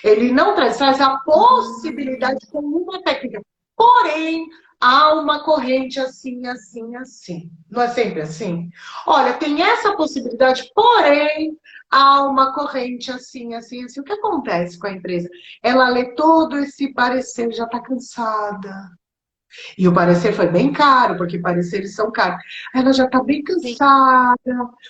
Ele não traz a possibilidade como uma técnica. Porém, há uma corrente assim, assim, assim. Não é sempre assim? Olha, tem essa possibilidade, porém, há uma corrente assim, assim, assim. O que acontece com a empresa? Ela lê todo esse parecer, já está cansada. E o parecer foi bem caro, porque pareceres são caros. Ela já está bem Sim, cansada,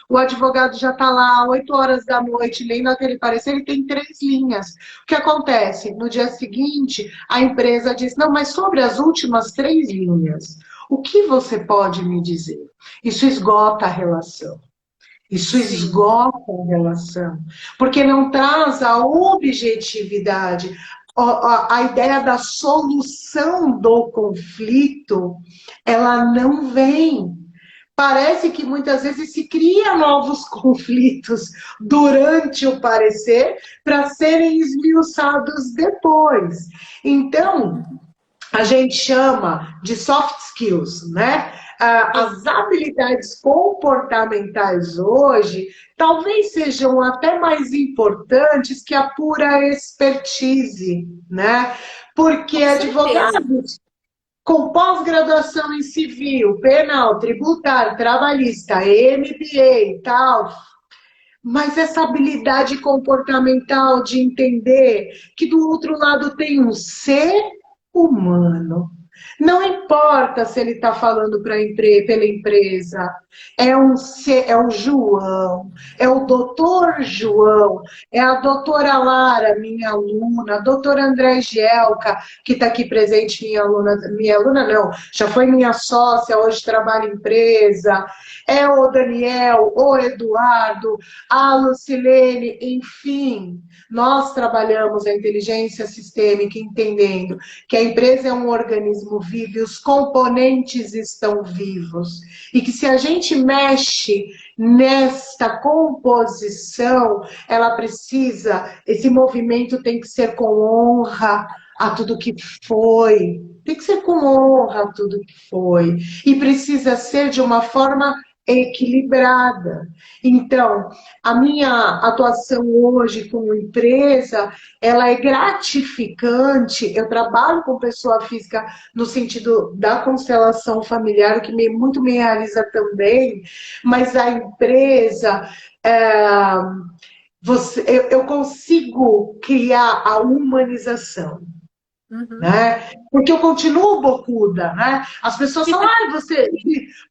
o advogado já está lá, 8 horas da noite, lendo aquele parecer, ele tem 3 linhas. O que acontece? No dia seguinte, a empresa diz, não, mas sobre as últimas 3 linhas, o que você pode me dizer? Isso esgota a relação. Isso sim. esgota a relação, porque não traz a objetividade, a ideia da solução do conflito, ela não vem. Parece que muitas vezes se cria novos conflitos durante o parecer para serem esmiuçados depois. Então, a gente chama de soft skills, né? Sim. As habilidades comportamentais hoje talvez sejam até mais importantes que a pura expertise, né? Porque Com certeza. advogados com pós-graduação em civil, penal, tributário, trabalhista, MBA e tal, mas essa habilidade comportamental de entender que do outro lado tem um ser humano. Não importa se ele está falando pela empresa, é o João, é o doutor João, é a doutora Lara, minha aluna, a doutora André Gelca, que está aqui presente, minha aluna não, já foi minha sócia, hoje trabalha em empresa, é o Daniel, o Eduardo, a Lucilene, enfim, nós trabalhamos a inteligência sistêmica entendendo que a empresa é um organismo vivo e os componentes estão vivos. E que se a gente mexe nesta composição, ela precisa, esse movimento tem que ser com honra a tudo que foi. Tem que ser com honra a tudo que foi. E precisa ser de uma forma equilibrada. Então, a minha atuação hoje como empresa, ela é gratificante. Eu trabalho com pessoa física no sentido da constelação familiar, o que muito me realiza também, mas a empresa, eu consigo criar a humanização. Uhum. Né? Porque eu continuo bocuda, né? As pessoas falam, ah,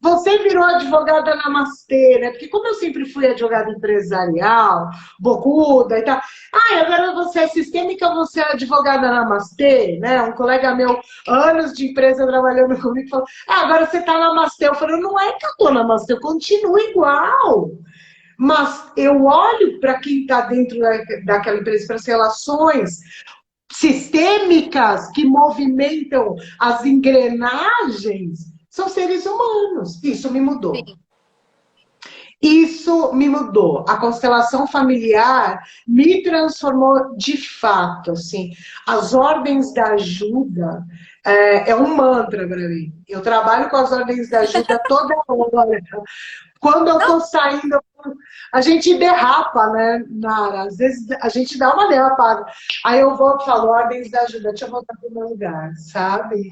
você virou advogada namastê, né? Porque como eu sempre fui advogada empresarial, bocuda e tal, ah, agora você é sistêmica, você é advogada namastê, né? Um colega meu, anos de empresa trabalhando comigo, falou, ah, agora você tá namastê. Eu falei, não é que eu tô namastê, eu continuo igual. Mas eu olho para quem está dentro daquela empresa, para as relações sistêmicas que movimentam as engrenagens, são seres humanos. Isso me mudou. Sim. Isso me mudou. A constelação familiar me transformou de fato, assim. As ordens da ajuda é um mantra para mim. Eu trabalho com as ordens da ajuda toda hora. Quando eu tô saindo, a gente derrapa, né, Nara? Às vezes a gente dá uma derrapada. Aí eu volto e falo, ordens da ajuda, deixa eu voltar pro meu lugar, sabe?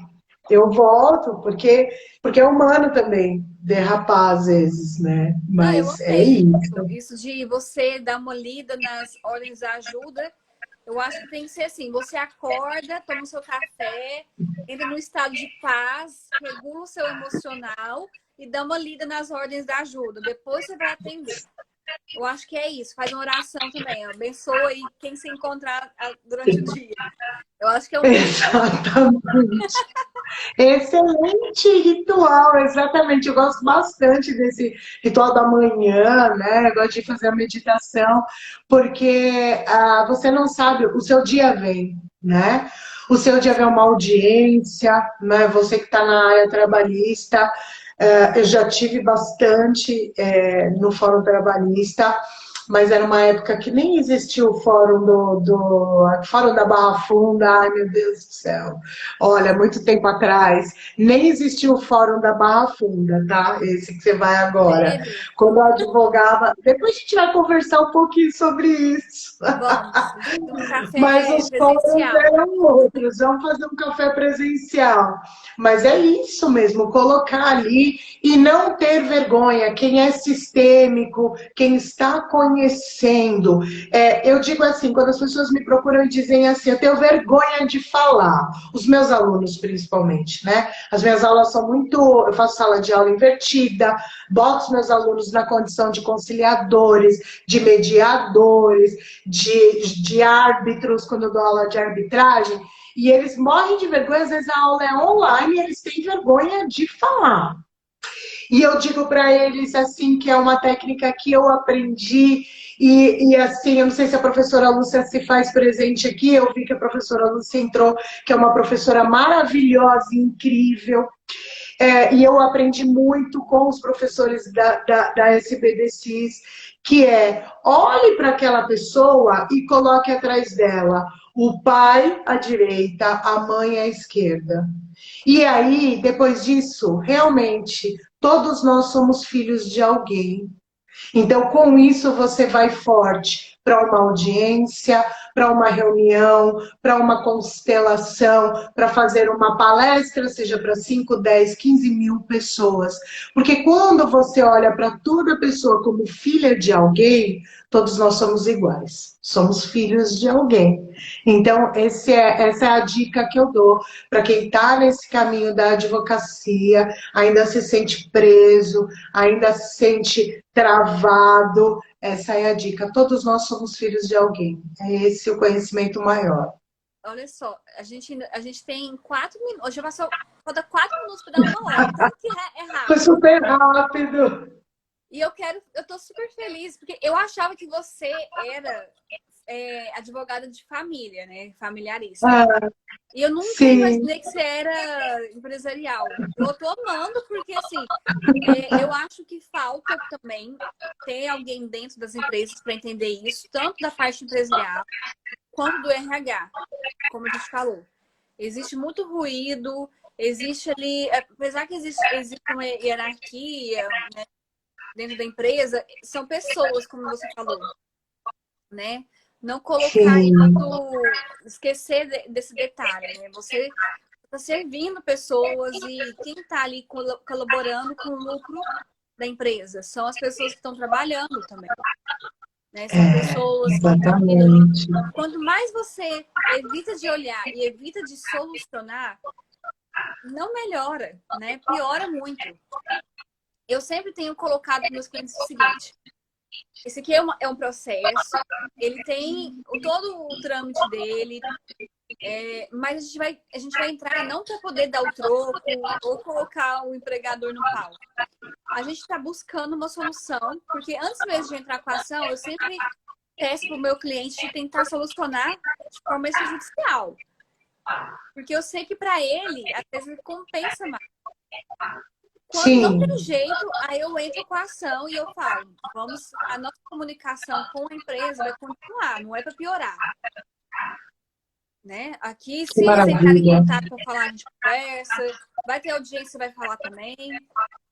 Eu volto, porque é humano também derrapar às vezes, né? Não, eu Mas é amei isso. isso. Isso de você dar uma lida nas ordens da ajuda. Eu acho que tem que ser assim: você acorda, toma o seu café, entra no estado de paz, regula o seu emocional e dá uma lida nas ordens da ajuda. Depois você vai atender. Eu acho que é isso. Faz uma oração também. Abençoa aí quem se encontrar durante o dia. Eu acho que é um bom ritual. Exatamente. Excelente ritual, exatamente. Eu gosto bastante desse ritual da manhã, né? Eu gosto de fazer a meditação, porque você não sabe, o seu dia vem, né? O seu dia vem uma audiência, né? Você que está na área trabalhista, eu já tive bastante no Fórum Trabalhista, mas era uma época que nem existia o fórum Fórum da Barra Funda, ai meu Deus do céu. Olha, muito tempo atrás, nem existia o Fórum da Barra Funda, tá? Esse que você vai agora. Sério? Quando eu advogava, depois a gente vai conversar um pouquinho sobre isso. Vamos. Um Mas café os fóruns presencial. eram outros, vamos fazer um café presencial. Mas é isso mesmo, colocar ali e não ter vergonha. Quem é sistêmico, quem está conhecendo. Eu digo assim, quando as pessoas me procuram e dizem assim, eu tenho vergonha de falar, os meus alunos principalmente, né? As minhas aulas são muito, eu faço sala de aula invertida, boto os meus alunos na condição de conciliadores, de mediadores, de árbitros, quando eu dou aula de arbitragem, e eles morrem de vergonha, às vezes a aula é online e eles têm vergonha de falar. E eu digo para eles assim que é uma técnica que eu aprendi e assim, eu não sei se a professora Lúcia se faz presente aqui, eu vi que a professora Lúcia entrou, que é uma professora maravilhosa e incrível. E eu aprendi muito com os professores da SBDCs, que olhe para aquela pessoa e coloque atrás dela o pai à direita, a mãe à esquerda. E aí, depois disso, realmente, todos nós somos filhos de alguém. Então, com isso, você vai forte para uma audiência, para uma reunião, para uma constelação, para fazer uma palestra, seja para 5, 10, 15 mil pessoas. Porque quando você olha para toda pessoa como filha de alguém, todos nós somos iguais. Somos filhos de alguém. Então, essa é a dica que eu dou para quem está nesse caminho da advocacia, ainda se sente preso, ainda se sente travado. Essa é a dica. Todos nós somos filhos de alguém. É esse o conhecimento maior. Olha só, a gente tem 4 minutos. Hoje falta 4 minutos para dar 1 hora. Tudo que é Foi rápido. super rápido. E eu tô super feliz, porque eu achava que você era advogada de família, né? Familiarista. Ah, E eu nunca sim, imaginei que você era empresarial. Eu tô amando, porque assim, eu acho que falta também ter alguém dentro das empresas para entender isso, tanto da parte empresarial quanto do RH, como a gente falou. Existe muito ruído, existe ali, apesar que existe uma hierarquia, né, dentro da empresa, são pessoas, como você falou, né? Não colocar sim. isso, esquecer desse detalhe, né? Você está servindo pessoas e quem está ali colaborando com o lucro da empresa são as pessoas que estão trabalhando também, né? São pessoas que estão ali. Exatamente. Quanto mais você evita de olhar e evita de solucionar, não melhora, né? Piora muito. Eu sempre tenho colocado para meus clientes o seguinte: esse aqui é um processo, ele tem todo o trâmite dele, mas a gente vai entrar não para poder dar o troco ou colocar o empregador no pau. A gente está buscando uma solução, porque antes mesmo de entrar com a ação, eu sempre peço para o meu cliente de tentar solucionar de forma extrajudicial. Porque eu sei que para ele, às vezes, compensa mais. Quando não tem Sim, jeito, aí eu entro com a ação e eu falo, a nossa comunicação com a empresa vai continuar, não é para piorar, né? Aqui, que se eles entrarem em maravilha. contato para falar, a gente conversa, vai ter audiência, vai falar também.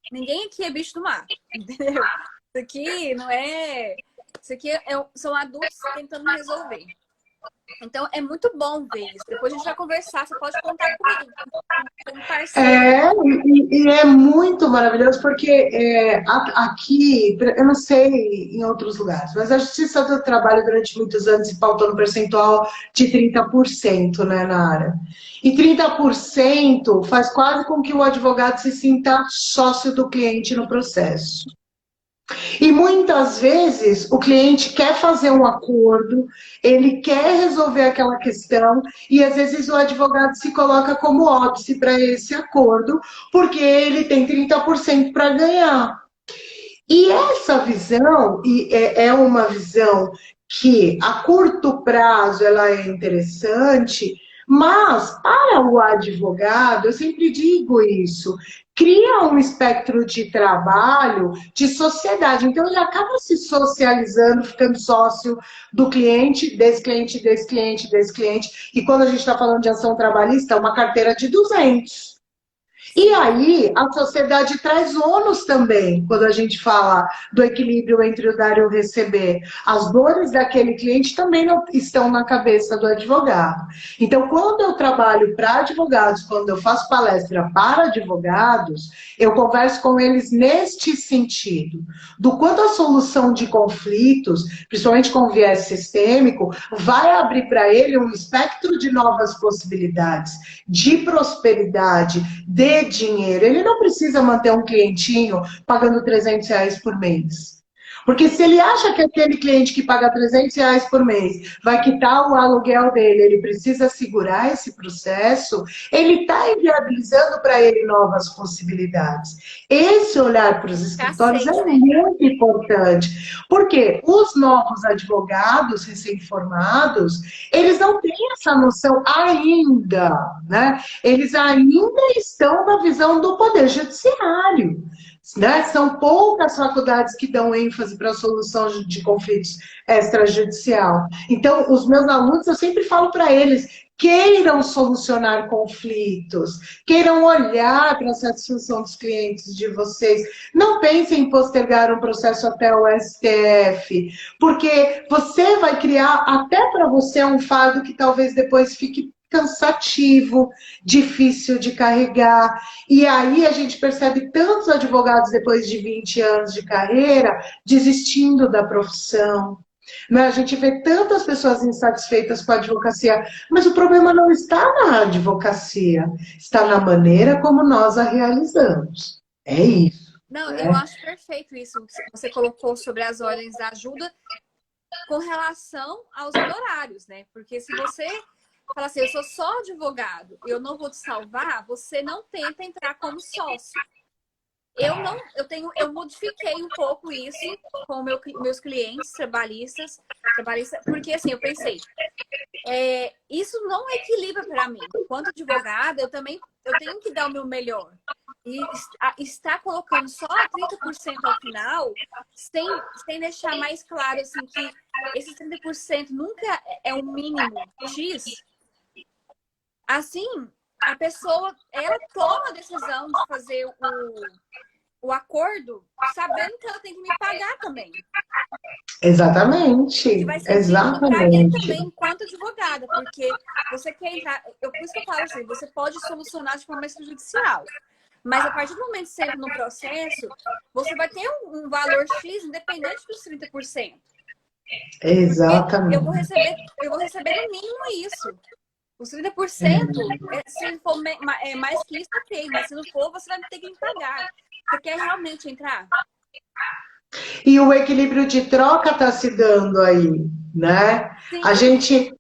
Ninguém aqui é bicho do mato, entendeu? Isso aqui não é... Isso aqui são adultos tentando resolver. Então, é muito bom ver isso. Depois a gente vai conversar, você pode contar comigo, como parceira. E é muito maravilhoso porque aqui, eu não sei em outros lugares, mas a Justiça do Trabalho durante muitos anos se pautou no percentual de 30%, né, na área. E 30% faz quase com que o advogado se sinta sócio do cliente no processo. E muitas vezes o cliente quer fazer um acordo, ele quer resolver aquela questão, e às vezes o advogado se coloca como óbice para esse acordo, porque ele tem 30% para ganhar. E essa visão é uma visão que a curto prazo ela é interessante, Mas, para o advogado, eu sempre digo isso, cria um espectro de trabalho, de sociedade. Então, ele acaba se socializando, ficando sócio do cliente, desse cliente, desse cliente, desse cliente. E quando a gente está falando de ação trabalhista, é uma carteira de 200. E Sim. aí, a sociedade traz ônus também, quando a gente fala do equilíbrio entre o dar e o receber. As dores daquele cliente também não estão na cabeça do advogado. Então, quando eu trabalho para advogados, quando eu faço palestra para advogados, eu converso com eles neste sentido, do quanto a solução de conflitos, principalmente com viés sistêmico, vai abrir para ele um espectro de novas possibilidades, de prosperidade, de dinheiro. Ele não precisa manter um clientinho pagando R$ 300 por mês. Porque se ele acha que aquele cliente que paga R$ 300 por mês vai quitar o aluguel dele, ele precisa segurar esse processo, ele está inviabilizando para ele novas possibilidades. Esse olhar para os escritórios Escassez, é né? muito importante, porque os novos advogados recém-formados, eles não têm essa noção ainda, né? Eles ainda estão na visão do poder judiciário. Né? São poucas faculdades que dão ênfase para a solução de conflitos extrajudicial. Então, os meus alunos, eu sempre falo para eles, queiram solucionar conflitos, queiram olhar para a satisfação dos clientes de vocês. Não pensem em postergar um processo até o STF, porque você vai criar até para você um fardo que talvez depois fique cansativo, difícil de carregar. E aí a gente percebe tantos advogados depois de 20 anos de carreira desistindo da profissão. Né? A gente vê tantas pessoas insatisfeitas com a advocacia, mas o problema não está na advocacia, está na maneira como nós a realizamos. É isso. Não, eu Né? acho perfeito isso que você colocou sobre as ordens da ajuda com relação aos honorários, né? Porque se você fala assim, eu sou só advogado, eu não vou te salvar, você não tenta entrar como sócio. Eu modifiquei um pouco isso com meus clientes trabalhistas, porque assim, eu pensei, isso não equilibra para mim. Enquanto advogada, eu tenho que dar o meu melhor. E está colocando só 30% ao final, sem deixar mais claro assim, que esses 30% nunca é o mínimo X. Assim, a pessoa, ela toma a decisão de fazer o acordo sabendo que ela tem que me pagar também. Que Exatamente, vai ser digno para mim exatamente. também, enquanto advogada, porque você quer entrar. Por isso que eu falo assim, você pode solucionar de forma extrajudicial. Mas a partir do momento que você entra no processo, você vai ter um valor X independente dos 30%. Porque Exatamente. eu vou receber no mínimo isso. Os 30%, se for mais que isso, ok. Mas se não for, você vai ter que me pagar. Você quer realmente entrar? E o equilíbrio de troca está se dando aí, né? A Sim, gente,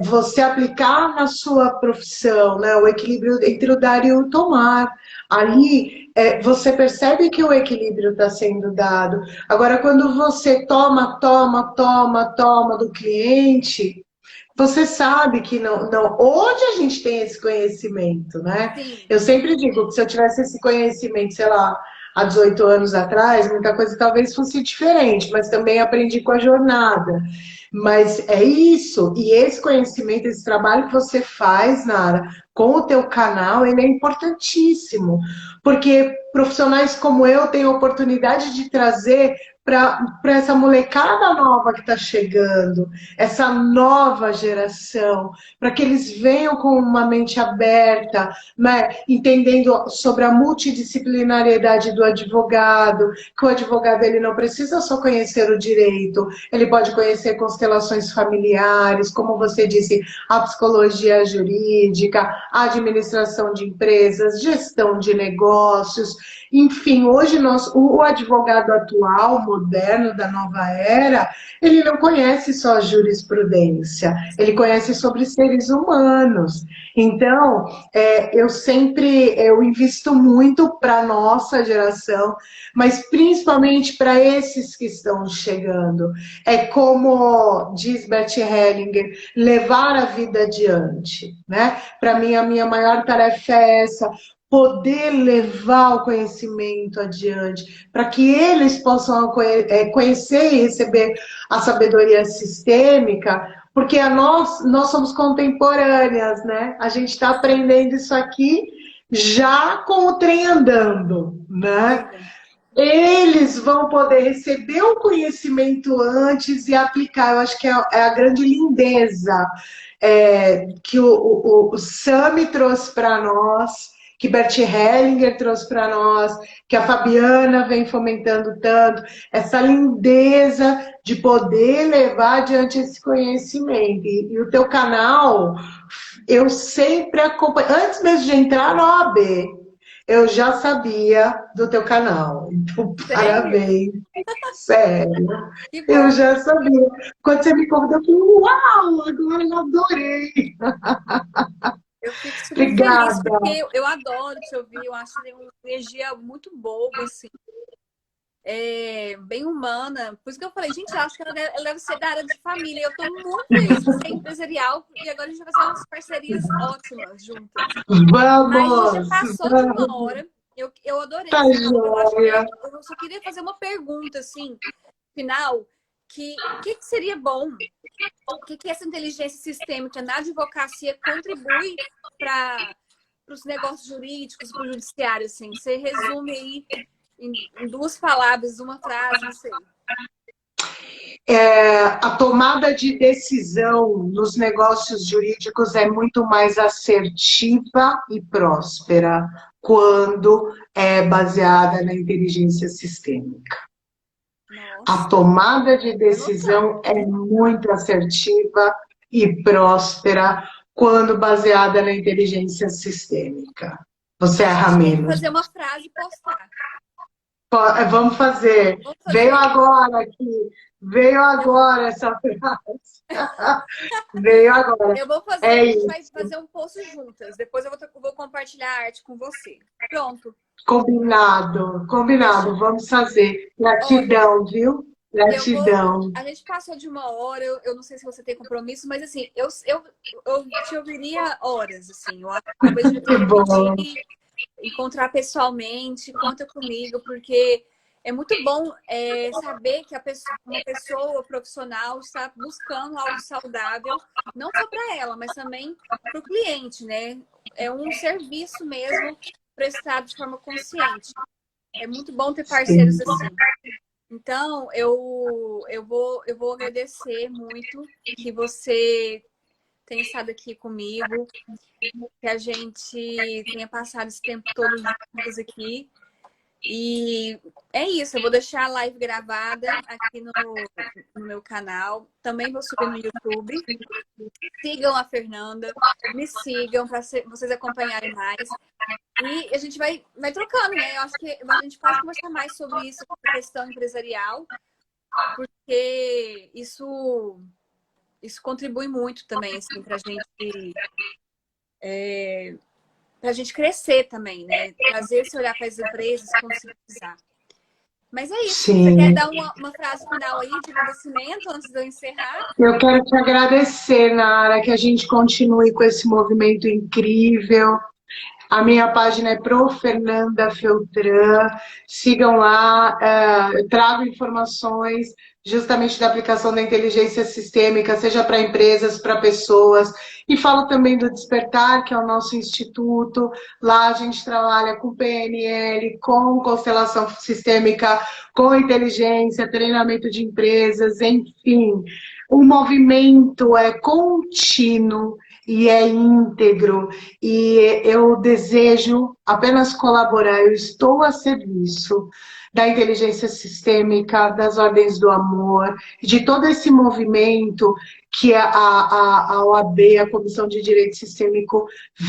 você aplicar na sua profissão, né? O equilíbrio entre o dar e o tomar. Ali, você percebe que o equilíbrio está sendo dado. Agora, quando você toma, toma, toma, toma do cliente, você sabe que não. Hoje a gente tem esse conhecimento, né? sim. Eu sempre digo que se eu tivesse esse conhecimento, sei lá, há 18 anos atrás, muita coisa talvez fosse diferente, mas também aprendi com a jornada. Mas é isso, e esse conhecimento, esse trabalho que você faz, Nara, com o teu canal, ele é importantíssimo, porque profissionais como eu têm a oportunidade de trazer para essa molecada nova que está chegando, essa nova geração, para que eles venham com uma mente aberta, né, entendendo sobre a multidisciplinariedade do advogado, que o advogado ele não precisa só conhecer o direito, ele pode conhecer constelações familiares, como você disse, a psicologia jurídica, a administração de empresas, gestão de negócios, enfim, hoje o advogado atual, moderno, da nova era, ele não conhece só jurisprudência, ele conhece sobre seres humanos. Então, eu invisto muito para a nossa geração, mas principalmente para esses que estão chegando. É como diz Bert Hellinger, levar a vida adiante, né? Para mim, a minha maior tarefa é essa, poder levar o conhecimento adiante, para que eles possam conhecer e receber a sabedoria sistêmica, porque nós somos contemporâneas, né? A gente está aprendendo isso aqui já com o trem andando, né? Eles vão poder receber o conhecimento antes e aplicar. Eu acho que é a grande lindeza que o Sami trouxe para nós, que Bert Hellinger trouxe para nós, que a Fabiana vem fomentando tanto, essa lindeza de poder levar adiante esse conhecimento. E o teu canal, eu sempre acompanho, antes mesmo de entrar na OAB, eu já sabia do teu canal. Então, parabéns. Sério. Eu já sabia. Quando você me convidou, eu falei, uau, agora eu adorei. Eu fico super Obrigada. feliz, porque eu adoro te ouvir, eu acho que tem uma energia muito boa, assim, bem humana. Por isso que eu falei, gente, eu acho que ela deve ser da área de família. Eu estou muito feliz de ser empresarial, e agora a gente vai fazer umas parcerias ótimas juntas. Vamos! Mas a gente já passou de uma hora. Eu adorei. Tá joia. Eu só queria fazer uma pergunta, assim, final, que seria bom? O que essa inteligência sistêmica na advocacia contribui para os negócios jurídicos, para o judiciário, assim? Você resume aí em duas palavras, uma frase, não sei. A tomada de decisão nos negócios jurídicos é muito mais assertiva e próspera quando é baseada na inteligência sistêmica. Nossa. A tomada de decisão é muito assertiva e próspera quando baseada na inteligência sistêmica. Você erra menos. Vamos fazer uma frase e postar. Vamos fazer. Veio agora aqui. Veio agora essa frase. Veio agora. Eu vou fazer, a gente vai fazer um post juntas. Depois eu vou compartilhar a arte com você. Pronto. Combinado, combinado. Vamos fazer. Gratidão, olha, viu? Gratidão. A gente passou de uma hora, eu não sei se você tem compromisso, mas assim, eu te ouviria horas, assim. Talvez eu te encontrar pessoalmente, conta comigo, porque é muito bom saber que uma pessoa profissional está buscando algo saudável, não só para ela, mas também para o cliente, né? É um serviço mesmo prestado de forma consciente. É muito bom ter parceiros assim. Então, eu vou agradecer muito que você tenha estado aqui comigo, que a gente tenha passado esse tempo todo juntos aqui. E é isso, eu vou deixar a live gravada aqui no meu canal. Também vou subir no YouTube. Sigam a Fernanda, me sigam para vocês acompanharem mais. E a gente vai trocando, né? Eu acho que a gente pode conversar mais sobre isso, sobre a questão empresarial, porque isso contribui muito também, assim, para a gente crescer também, né? Trazer esse olhar para as empresas, conscientizar. Mas é isso. Sim. Você quer dar uma frase final aí de agradecimento antes de eu encerrar? Eu quero te agradecer, Nara, que a gente continue com esse movimento incrível. A minha página é Pro Fernanda Feltran. Sigam lá, eu trago informações justamente da aplicação da inteligência sistêmica, seja para empresas, para pessoas. E falo também do Despertar, que é o nosso instituto. Lá a gente trabalha com PNL, com constelação sistêmica, com inteligência, treinamento de empresas, enfim. O movimento é contínuo e é íntegro, e eu desejo apenas colaborar, eu estou a serviço da inteligência sistêmica, das ordens do amor, de todo esse movimento que a OAB, a Comissão de Direito Sistêmico,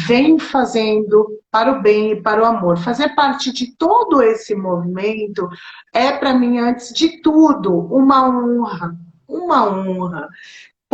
vem fazendo para o bem e para o amor. Fazer parte de todo esse movimento é, para mim, antes de tudo, uma honra. Uma honra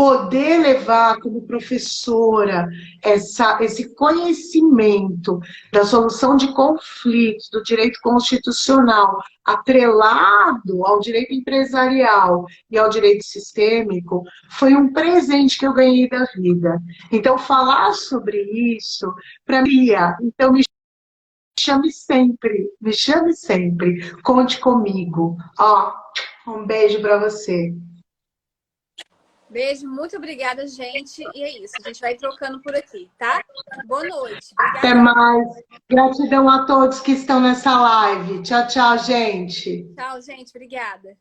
poder levar como professora esse conhecimento da solução de conflitos, do direito constitucional, atrelado ao direito empresarial e ao direito sistêmico, foi um presente que eu ganhei da vida. Então, falar sobre isso, para mim, então me chame sempre, conte comigo. Ó, um beijo para você. Beijo, muito obrigada, gente. E é isso, a gente vai trocando por aqui, tá? Boa noite. Até Obrigada. mais. Gratidão a todos que estão nessa live. Tchau, tchau, gente. Tchau, gente. Obrigada.